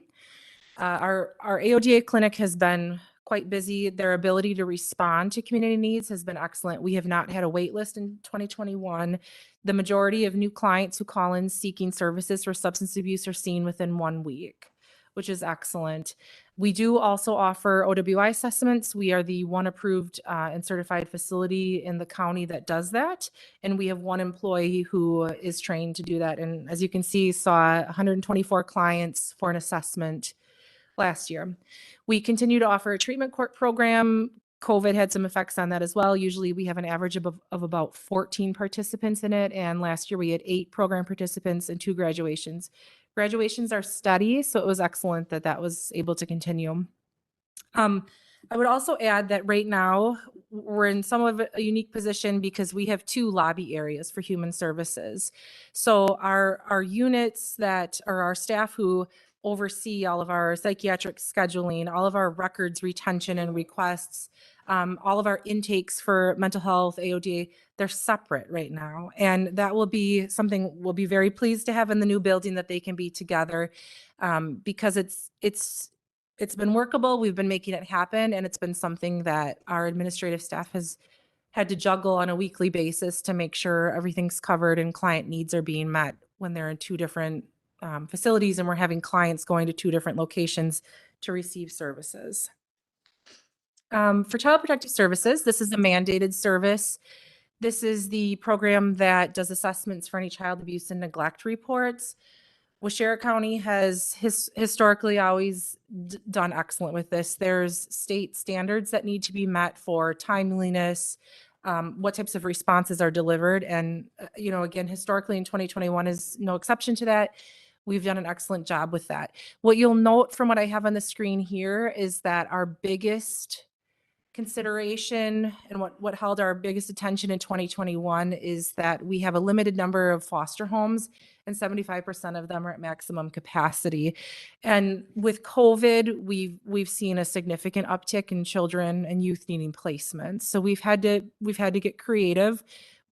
Our AODA clinic has been quite busy. Their ability to respond to community needs has been excellent. We have not had a wait list in 2021. The majority of new clients who call in seeking services for substance abuse are seen within 1 week, which is excellent. We do also offer OWI assessments. We are the one approved and certified facility in the county that does that. And we have one employee who is trained to do that. And as you can see, saw 124 clients for an assessment last year. We continue to offer a treatment court program. COVID had some effects on that as well. Usually we have an average of about 14 participants in it. And last year we had 8 program participants and 2 graduations. Graduations are steady, so it was excellent that that was able to continue. I would also add that right now we're in somewhat of a unique position because we have 2 lobby areas for human services. So our units that are our staff who oversee all of our psychiatric scheduling, all of our records retention and requests, all of our intakes for mental health, AODA, they're separate right now. And that will be something we'll be very pleased to have in the new building, that they can be together because it's been workable. We've been making it happen. And it's been something that our administrative staff has had to juggle on a weekly basis to make sure everything's covered and client needs are being met when they're in 2 different facilities and we're having clients going to 2 different locations to receive services. For Child Protective Services, this is a mandated service. This is the program that does assessments for any child abuse and neglect reports. Waushara County has historically always done excellent with this. There's state standards that need to be met for timeliness, what types of responses are delivered. And, again, historically in 2021 is no exception to that. We've done an excellent job with that. What you'll note from what I have on the screen here is that our biggest consideration and what held our biggest attention in 2021 is that we have a limited number of foster homes and 75% of them are at maximum capacity. And with COVID, we've seen a significant uptick in children and youth needing placements. So we've had to get creative.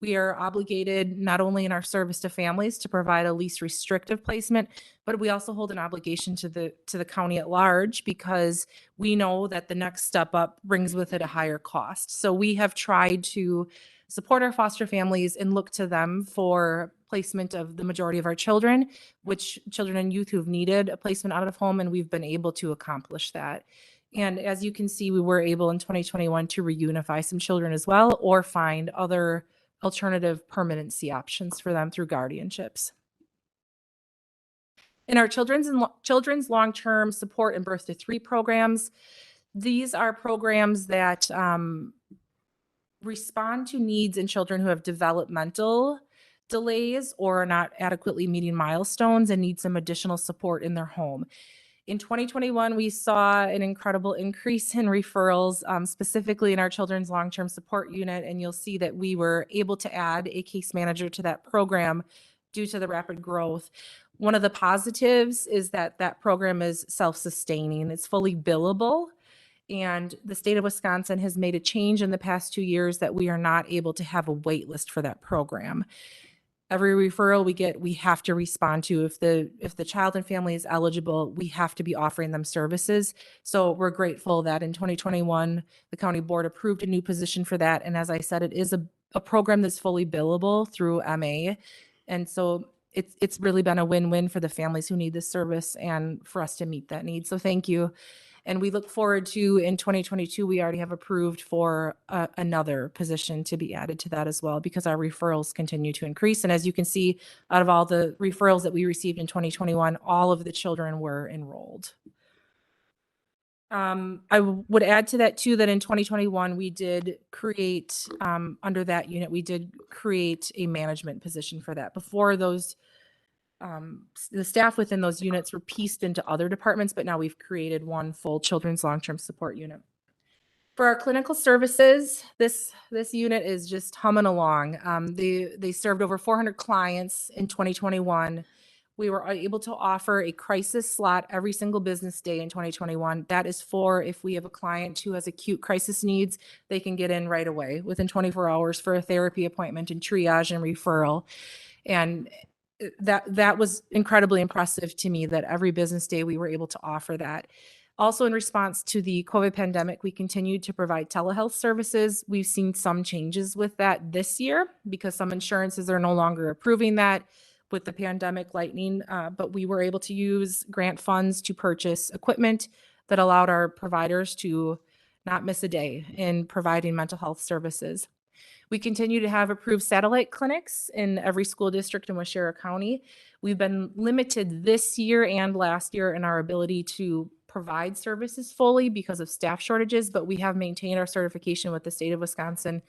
We are obligated not only in our service to families to provide a least restrictive placement, but we also hold an obligation to the county at large because we know that the next step up brings with it a higher cost. So we have tried to support our foster families and look to them for placement of the majority of our children, which children and youth who've needed a placement out of home, and we've been able to accomplish that. And as you can see, we were able in 2021 to reunify some children as well, or find other alternative permanency options for them through guardianships. In our children's long-term support and birth to 3 programs, these are programs that respond to needs in children who have developmental delays or are not adequately meeting milestones and need some additional support in their home. In 2021, we saw an incredible increase in referrals, specifically in our children's long-term support unit, and you'll see that we were able to add a case manager to that program due to the rapid growth. One of the positives is that that program is self-sustaining. It's fully billable, and the state of Wisconsin has made a change in the past 2 years that we are not able to have a wait list for that program. Every referral we get, we have to respond to. If the child and family is eligible, we have to be offering them services. So we're grateful that in 2021, the county board approved a new position for that. And as I said, it is a program that's fully billable through MA. And so it's really been a win-win for the families who need this service and for us to meet that need. So thank you. And we look forward to, in 2022, we already have approved for another position to be added to that as well, because our referrals continue to increase. And as you can see, out of all the referrals that we received in 2021, all of the children were enrolled. I would add to that too, that in 2021, we did create, under that unit, we did create a management position for that. Before those, the staff within those units were pieced into other departments, but now we've created one full children's long-term support unit. For our clinical services, this unit is just humming along. They served over 400 clients in 2021. We were able to offer a crisis slot every single business day in 2021. That is for if we have a client who has acute crisis needs, they can get in right away within 24 hours for a therapy appointment and triage and referral. And that was incredibly impressive to me, that every business day we were able to offer that. Also, in response to the COVID pandemic, we continued to provide telehealth services. We've seen some changes with that this year because some insurances are no longer approving that with the pandemic lightning, but we were able to use grant funds to purchase equipment that allowed our providers to not miss a day in providing mental health services. We continue to have approved satellite clinics in every school district in Waushara County. We've been limited this year and last year in our ability to provide services fully because of staff shortages, but we have maintained our certification with the state of Wisconsin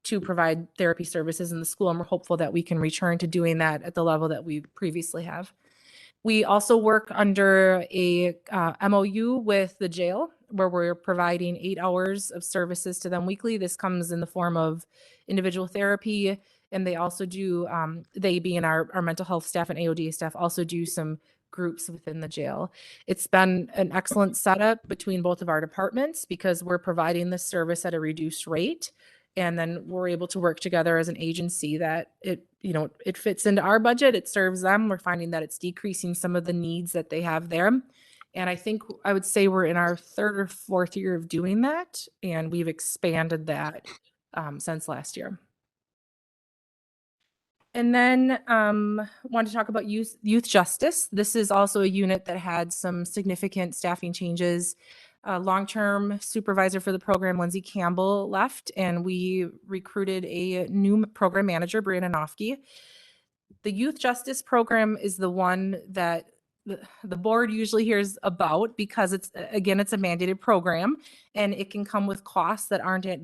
to provide therapy services in the school, and we're hopeful that we can return to doing that at the level that we previously have. We also work under a MOU with the jail, where we're providing 8 hours of services to them weekly. This comes in the form of individual therapy, and they also do, they being our mental health staff and AODA staff, also do some groups within the jail. It's been an excellent setup between both of our departments because we're providing this service at a reduced rate. And then we're able to work together as an agency that it fits into our budget. It serves them. We're finding that it's decreasing some of the needs that they have there. And I think I would say we're in our 3rd or 4th year of doing that. And we've expanded that since last year. And then want to talk about youth justice. This is also a unit that had some significant staffing changes. Long-term supervisor for the program, Lindsay Campbell, left, and we recruited a new program manager, Brianna Nofke. The youth justice program is the one that the board usually hears about because it's a mandated program, and it can come with costs that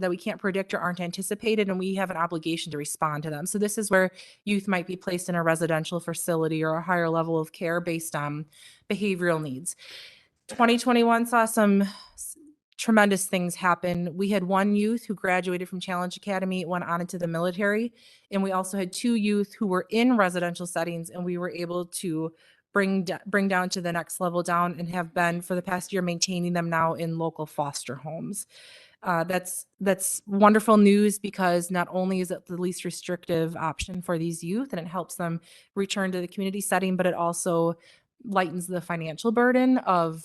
we can't predict or aren't anticipated, and we have an obligation to respond to them. So this is where youth might be placed in a residential facility or a higher level of care based on behavioral needs. 2021 saw some tremendous things happen. We had one youth who graduated from Challenge Academy, went on into the military, and we also had 2 youth who were in residential settings, and we were able to bring down to the next level down and have been for the past year maintaining them now in local foster homes. That's wonderful news because not only is it the least restrictive option for these youth and it helps them return to the community setting, but it also lightens the financial burden of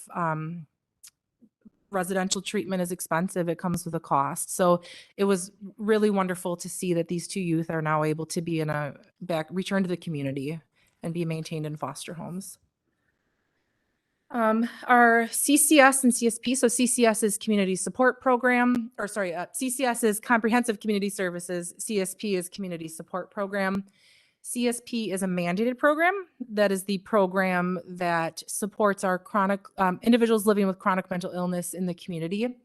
residential treatment is expensive. It comes with a cost. So it was really wonderful to see that these two youth are now able to be return to the community and be maintained in foster homes. Our CCS and CSP, so CCS is Community Support Program, or sorry, CCS is Comprehensive Community Services, CSP is Community Support Program. CSP is a mandated program. That is the program that supports our chronic individuals living with chronic mental illness in the community.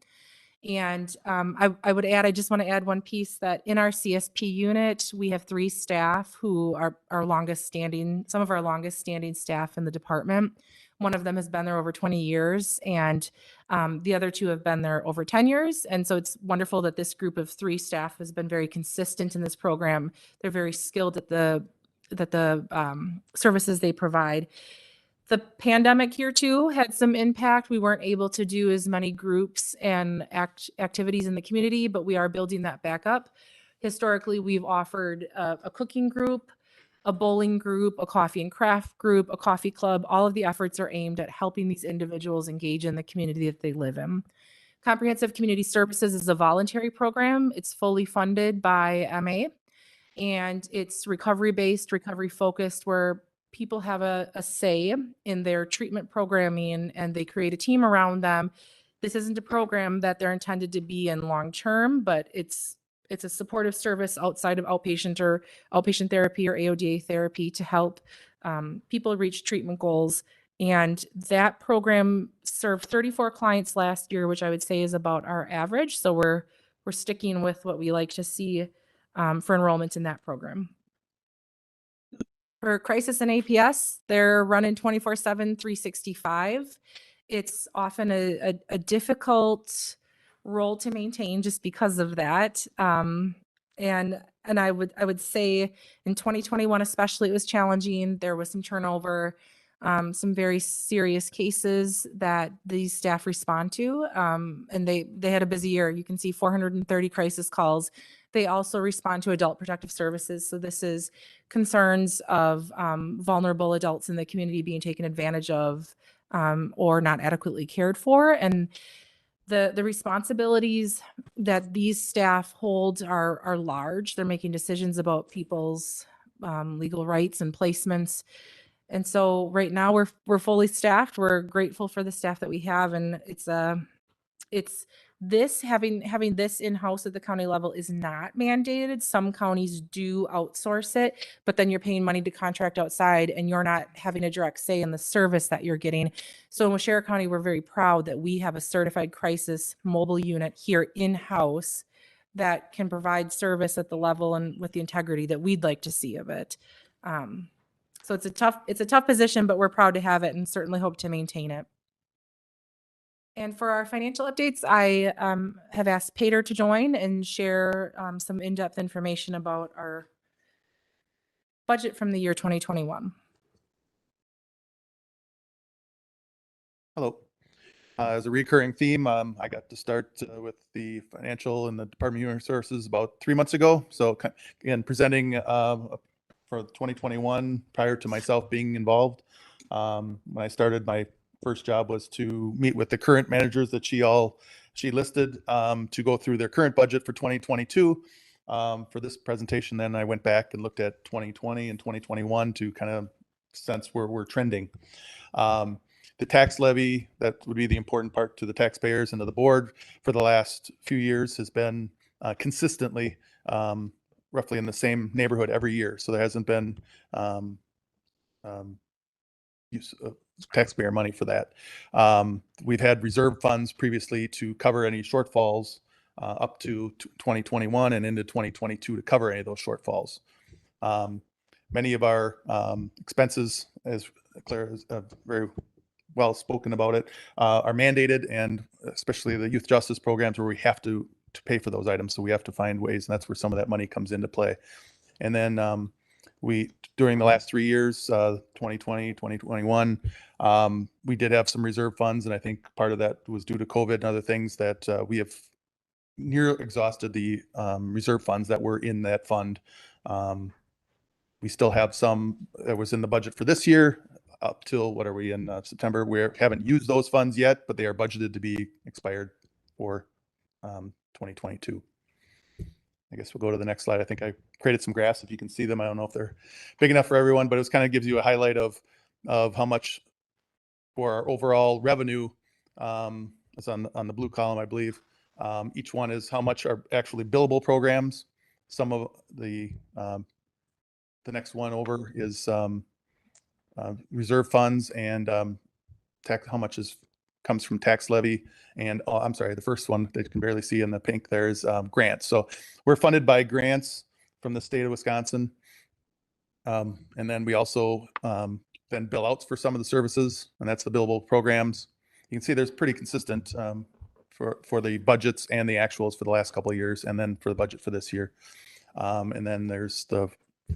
And I would add, I just want to add one piece that in our CSP unit, we have 3 staff who are our longest standing, some of our longest standing staff in the department. One of them has been there over 20 years and the other 2 have been there over 10 years. And so it's wonderful that this group of 3 staff has been very consistent in this program. They're very skilled at the services they provide. The pandemic here too had some impact. We weren't able to do as many groups and activities in the community, but we are building that back up. Historically, we've offered a cooking group, a bowling group, a coffee and craft group, a coffee club. All of the efforts are aimed at helping these individuals engage in the community that they live in. Comprehensive Community Services is a voluntary program. It's fully funded by MA, and it's recovery-based, recovery-focused, where people have a say in their treatment programming and they create a team around them. This isn't a program that they're intended to be in long-term, but it's a supportive service outside of outpatient therapy or AODA therapy to help people reach treatment goals. And that program served 34 clients last year, which I would say is about our average. So we're sticking with what we like to see for enrollment in that program. For crisis and APS, they're running 24/7, 365. It's often a difficult role to maintain just because of that. And I would say in 2021 especially, it was challenging. There was some turnover, some very serious cases that these staff respond to, and they had a busy year. You can see 430 crisis calls. They also respond to adult protective services. So this is concerns of vulnerable adults in the community being taken advantage of or not adequately cared for. And the responsibilities that these staff hold are large. They're making decisions about people's legal rights and placements. And so right now we're fully staffed. We're grateful for the staff that we have, and it's this having this in-house at the county level is not mandated. Some counties do outsource it, but then you're paying money to contract outside and you're not having a direct say in the service that you're getting. So in Waushara County, we're very proud that we have a certified crisis mobile unit here in-house that can provide service at the level and with the integrity that we'd like to see of it. So it's a tough position, but we're proud to have it and certainly hope to maintain it. And for our financial updates, I have asked Peter to join and share some in-depth information about our budget from the year 2021. Hello. As a recurring theme, I got to start with the financial and the Department of Human Resources about 3 months ago. So again, presenting for 2021 prior to myself being involved. When I started, my first job was to meet with the current managers that she listed to go through their current budget for 2022. For this presentation, then I went back and looked at 2020 and 2021 to kind of sense where we're trending. The tax levy, that would be the important part to the taxpayers and to the board, for the last few years has been consistently roughly in the same neighborhood every year. So there hasn't been use of taxpayer money for that. We've had reserve funds previously to cover any shortfalls up to 2021 and into 2022 to cover any of those shortfalls. Many of our expenses, as Claire has very well spoken about it, are mandated, and especially the youth justice programs where we have to pay for those items. So we have to find ways, and that's where some of that money comes into play. And then during the last 3 years, 2020, 2021, we did have some reserve funds, and I think part of that was due to COVID and other things that we have near exhausted the reserve funds that were in that fund. We still have some that was in the budget for this year up till, what are we in September? We haven't used those funds yet, but they are budgeted to be expired for 2022. I guess we'll go to the next slide. I think I created some graphs if you can see them. I don't know if they're big enough for everyone, but it kind of gives you a highlight of how much for our overall revenue. It's on the blue column, I believe. Each one is how much are actually billable programs. Some of the next one over is reserve funds and tax, how much comes from tax levy. And I'm sorry, the first one that you can barely see in the pink there is grants. So we're funded by grants from the state of Wisconsin. And then we also then bill outs for some of the services, and that's the billable programs. You can see there's pretty consistent for the budgets and the actuals for the last couple of years, and then for the budget for this year. And then there's the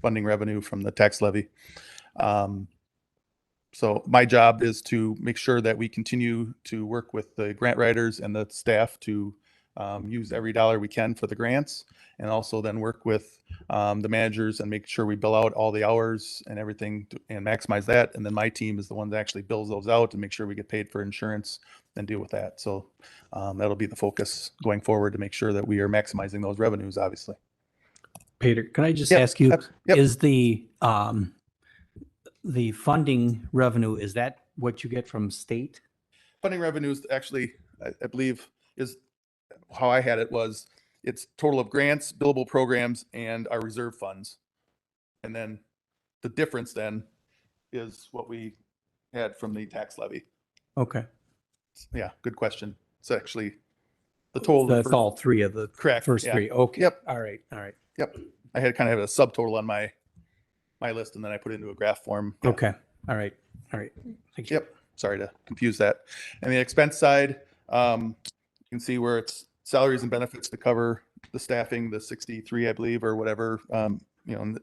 funding revenue from the tax levy. So my job is to make sure that we continue to work with the grant writers and the staff to use every dollar we can for the grants, and also then work with the managers and make sure we bill out all the hours and everything and maximize that. And then my team is the one that actually bills those out and make sure we get paid for insurance and deal with that. So that'll be the focus going forward, to make sure that we are maximizing those revenues, obviously. Peter, can I just Yep, ask you, yep. is the funding revenue, is that what you get from state? Funding revenues actually, I believe, is how I had it was, it's total of grants, billable programs, and our reserve funds. And then the difference then is what we had from the tax levy. Okay. Yeah, good question. It's actually the total. That's all three of the Correct. first yeah. three. Okay. Yep. All right. All right. Yep. I had kind of a subtotal on my list, and then I put it into a graph form. Yeah. Okay. All right. All right. Thank you. Yep. Sorry to confuse that. And the expense side, you can see where it's salaries and benefits to cover the staffing, the 63, I believe, or whatever, in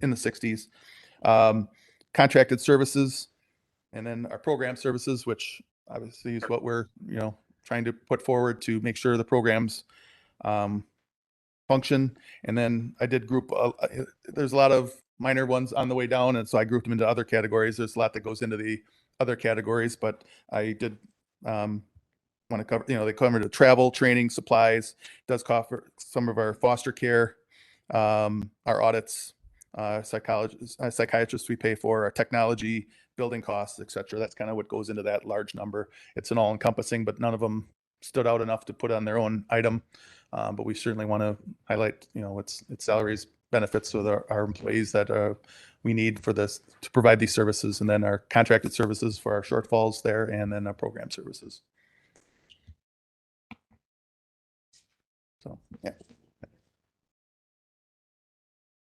the 60s. Contracted services, and then our program services, which obviously is what we're, trying to put forward to make sure the programs function. And then I did group, there's a lot of minor ones on the way down, and so I grouped them into other categories. There's a lot that goes into the other categories, but I did want to cover, they cover the travel, training, supplies, does cover some of our foster care, our audits, psychiatrists we pay for, our technology, building costs, etc. That's kind of what goes into that large number. It's an all-encompassing, but none of them stood out enough to put on their own item. But we certainly want to highlight, it's salaries, benefits with our employees that we need for this to provide these services, and then our contracted services for our shortfalls there, and then our program services. So, yeah.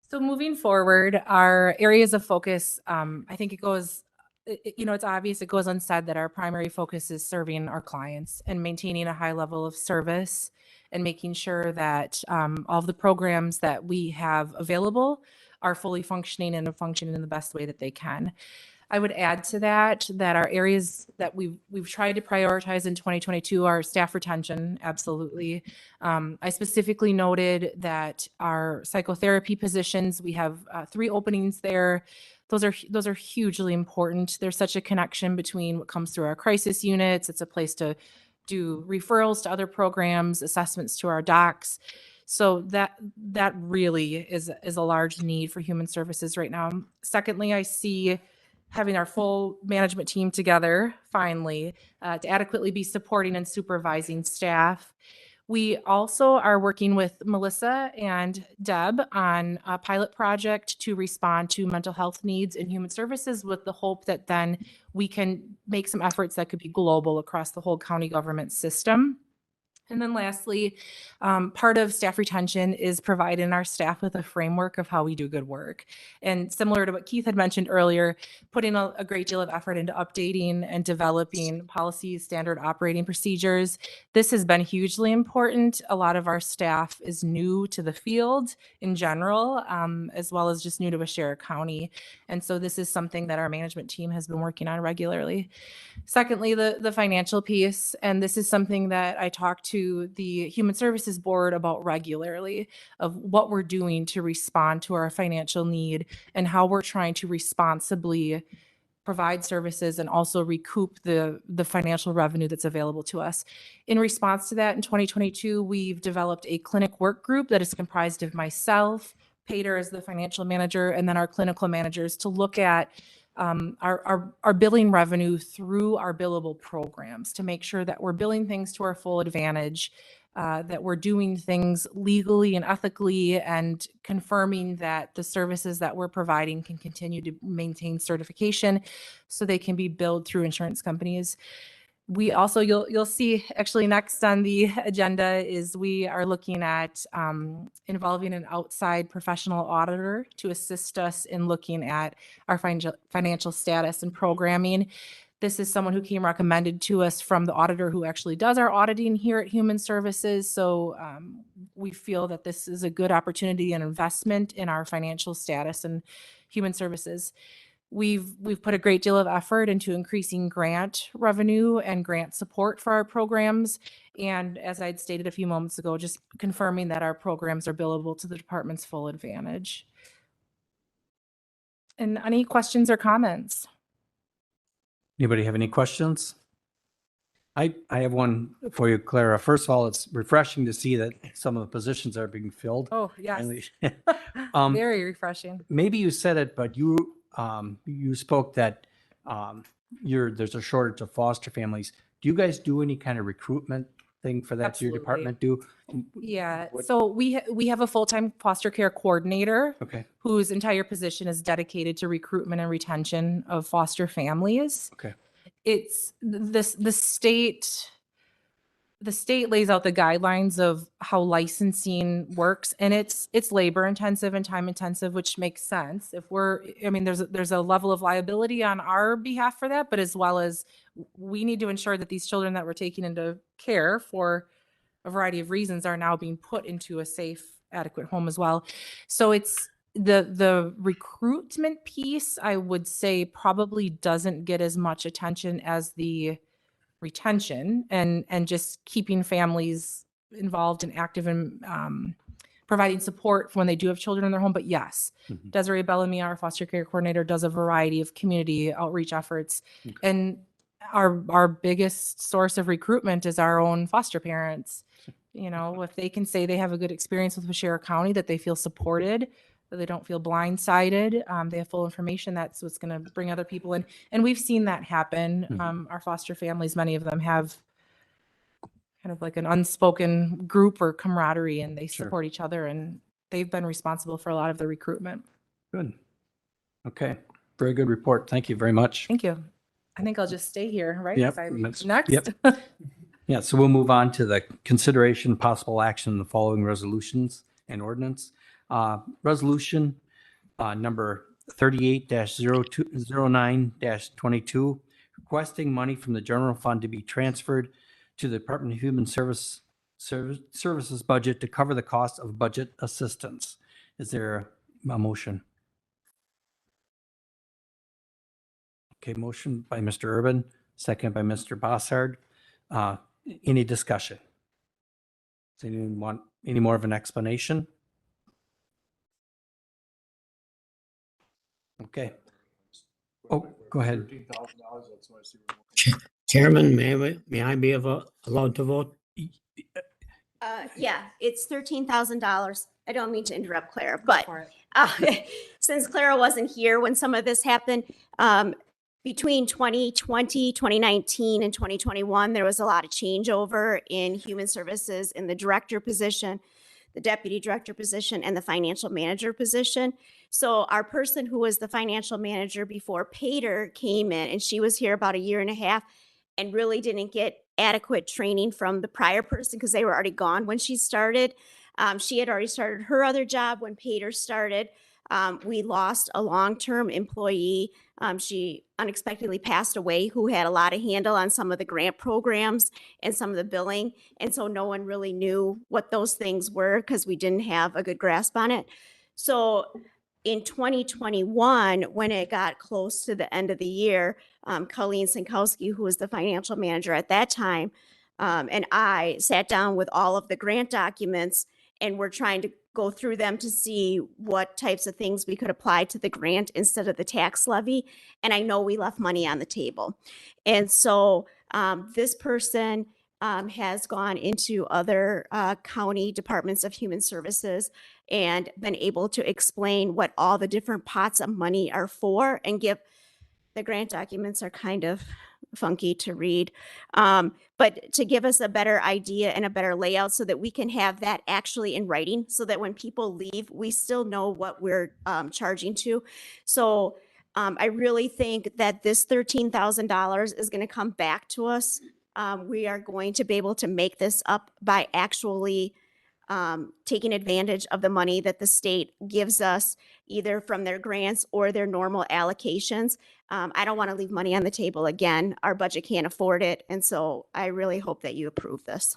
So moving forward, our areas of focus, I think it goes, it's obvious, it goes unsaid that our primary focus is serving our clients and maintaining a high level of service and making sure that all of the programs that we have available are fully functioning and functioning in the best way that they can. I would add to that our areas that we've tried to prioritize in 2022 are staff retention, absolutely. I specifically noted that our psychotherapy positions, we have 3 openings there. Those are hugely important. There's such a connection between what comes through our crisis units. It's a place to do referrals to other programs, assessments to our docs. So that really is a large need for human services right now. Secondly, I see having our full management team together, finally, to adequately be supporting and supervising staff. We also are working with Melissa and Deb on a pilot project to respond to mental health needs in human services, with the hope that then we can make some efforts that could be global across the whole county government system. And then lastly, part of staff retention is providing our staff with a framework of how we do good work. And similar to what Keith had mentioned earlier, putting a great deal of effort into updating and developing policies, standard operating procedures. This has been hugely important. A lot of our staff is new to the field in general, as well as just new to Waushara County. And so this is something that our management team has been working on regularly. Secondly, the financial piece, and this is something that I talked to the Human Services Board about regularly of what we're doing to respond to our financial need and how we're trying to responsibly provide services and also recoup the financial revenue that's available to us. In response to that, in 2022, we've developed a clinic work group that is comprised of myself, Pater as the financial manager, and then our clinical managers to look at our billing revenue through our billable programs to make sure that we're billing things to our full advantage, that we're doing things legally and ethically, and confirming that the services that we're providing can continue to maintain certification so they can be billed through insurance companies. We also, you'll see actually next on the agenda is we are looking at involving an outside professional auditor to assist us in looking at our financial status and programming. This is someone who came recommended to us from the auditor who actually does our auditing here at Human Services. So we feel that this is a good opportunity and investment in our financial status and Human Services. We've put a great deal of effort into increasing grant revenue and grant support for our programs. And as I'd stated a few moments ago, just confirming that our programs are billable to the department's full advantage. And any questions or comments? Anybody have any questions? I have one for you, Clara. First of all, it's refreshing to see that some of the positions are being filled. Oh, yes. Finally. Very refreshing. Maybe you said it, but you spoke that there's a shortage of foster families. Do you guys do any kind of recruitment thing for that? Absolutely. Your department do? Yeah, What- so we have a full-time foster care coordinator Okay. whose entire position is dedicated to recruitment and retention of foster families. Okay. It's the state lays out the guidelines of how licensing works, and it's labor intensive and time intensive, which makes sense. There's a level of liability on our behalf for that, but as well as we need to ensure that these children that we're taking into care for a variety of reasons are now being put into a safe, adequate home as well. So it's the recruitment piece, I would say, probably doesn't get as much attention as the retention and just keeping families involved and active in providing support for when they do have children in their home. But yes, Mhm. Desiree Bellamy, our foster care coordinator, does a variety of community outreach efforts. Okay. And our biggest source of recruitment is our own foster parents. You know, if they can say they have a good experience with Washera County, that they feel supported, that they don't feel blindsided, they have full information, that's what's going to bring other people in. And we've seen that happen. Mhm. Our foster families, many of them have kind of like an unspoken group or camaraderie, and they Sure. support each other, and they've been responsible for a lot of the recruitment. Good. Okay. Very good report. Thank you very much. Thank you. I think I'll just stay here, right? Yep, 'Cause I'm that's- next. yep. Yeah, so we'll move on to the consideration, possible action, the following resolutions and ordinance. Resolution number 38-09-22, requesting money from the general fund to be transferred to the Department of Human Services budget to cover the cost of budget assistance. Is there a motion? Okay, motion by Mr. Urban, second by Mr. Bossard. Any discussion? Does anyone want any more of an explanation? Okay. Oh, go ahead. Chairman, may I be allowed to vote? Yeah, it's $13,000. I don't mean to interrupt Clara, but For it. since Clara wasn't here when some of this happened, between 2020, 2019, and 2021, there was a lot of changeover in human services in the director position, the deputy director position, and the financial manager position. So our person who was the financial manager before Pater came in, and she was here about a year and a half and really didn't get adequate training from the prior person because they were already gone when she started. She had already started her other job when Pater started. We lost a long-term employee. She unexpectedly passed away who had a lot of handle on some of the grant programs and some of the billing. And so no one really knew what those things were because we didn't have a good grasp on it. So in 2021, when it got close to the end of the year, Colleen Sinkowski, who was the financial manager at that time, And I sat down with all of the grant documents, and we're trying to go through them to see what types of things we could apply to the grant instead of the tax levy. And I know we left money on the table. And so this person has gone into other county departments of human services and been able to explain what all the different pots of money are for, and give the grant documents are kind of funky to read, but to give us a better idea and a better layout so that we can have that actually in writing, so that when people leave, we still know what we're charging to. So I really think that this $13,000 is going to come back to us. We are going to be able to make this up by actually taking advantage of the money that the state gives us, either from their grants or their normal allocations. I don't want to leave money on the table again. Our budget can't afford it. And so I really hope that you approve this.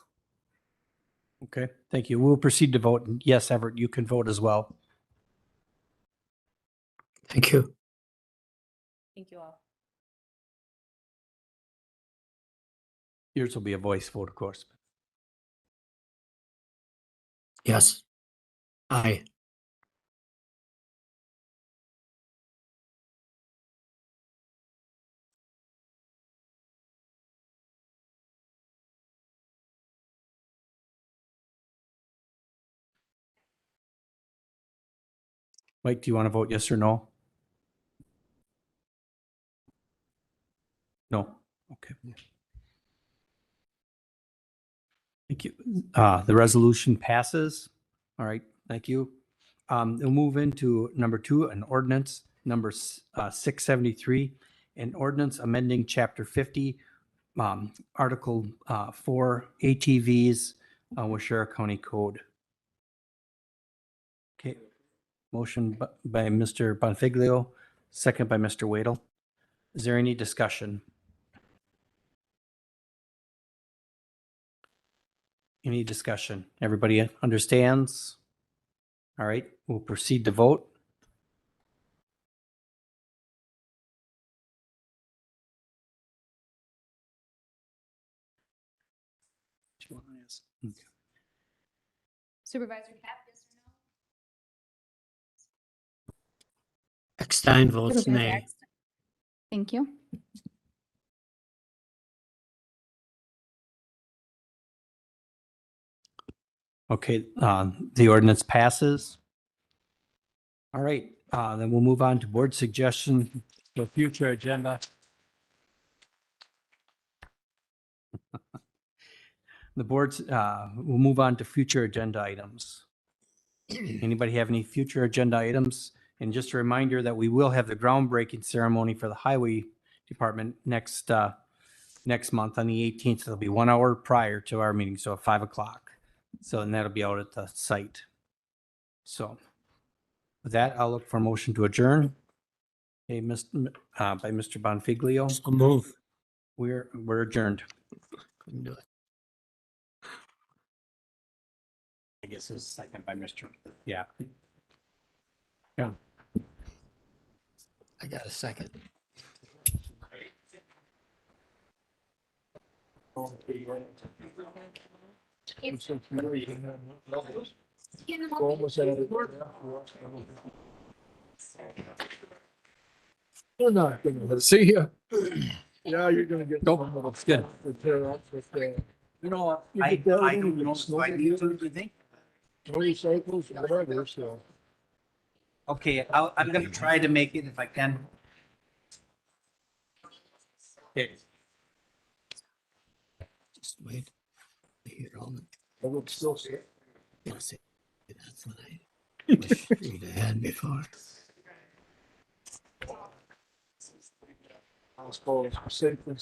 Okay, thank you. We'll proceed to vote. Yes, Everett, you can vote as well. Thank you. Thank you all. Yours will be a voice vote, of course. Yes. Aye. Mike, do you want to vote yes or no? No. Okay. Thank you. The resolution passes. All right, thank you. We'll move into number 2, an ordinance number 673, an ordinance amending chapter 50, article 4, ATVs with Sheriff County Code. Okay, motion by Mr. Bonfiglio, second by Mr. Wadle. Is there any discussion? Any discussion? Everybody understands? All right, we'll proceed to vote. Supervisor Cap, yes or no? Eckstein votes Supervisor nay. Eckstein? Thank you. Okay, the ordinance passes. All right, then we'll move on to board suggestion for future agenda. The boards, we'll move on to future agenda items. Anybody have any future agenda items? And just a reminder that we will have the groundbreaking ceremony for the highway department next month on the 18th. It'll be 1 hour prior to our meeting, so at 5 o'clock. So, and that'll be out at the site. So with that, I'll look for a motion to adjourn. Okay, by Mr. Bonfiglio. I'll move. We're adjourned. Couldn't do it. I guess it's second by Mr. Yeah. I got a second. We're not gonna see you. Yeah, you're gonna get. Nope, it's good. You know. I don't know if I need to, do you think? Motorcycles, whatever, so. Okay, I'm gonna try to make it if I can. Okay. Just wait. I hear all the. I would still see it. Yes, that's what I wish you'd had before. I suppose, safe and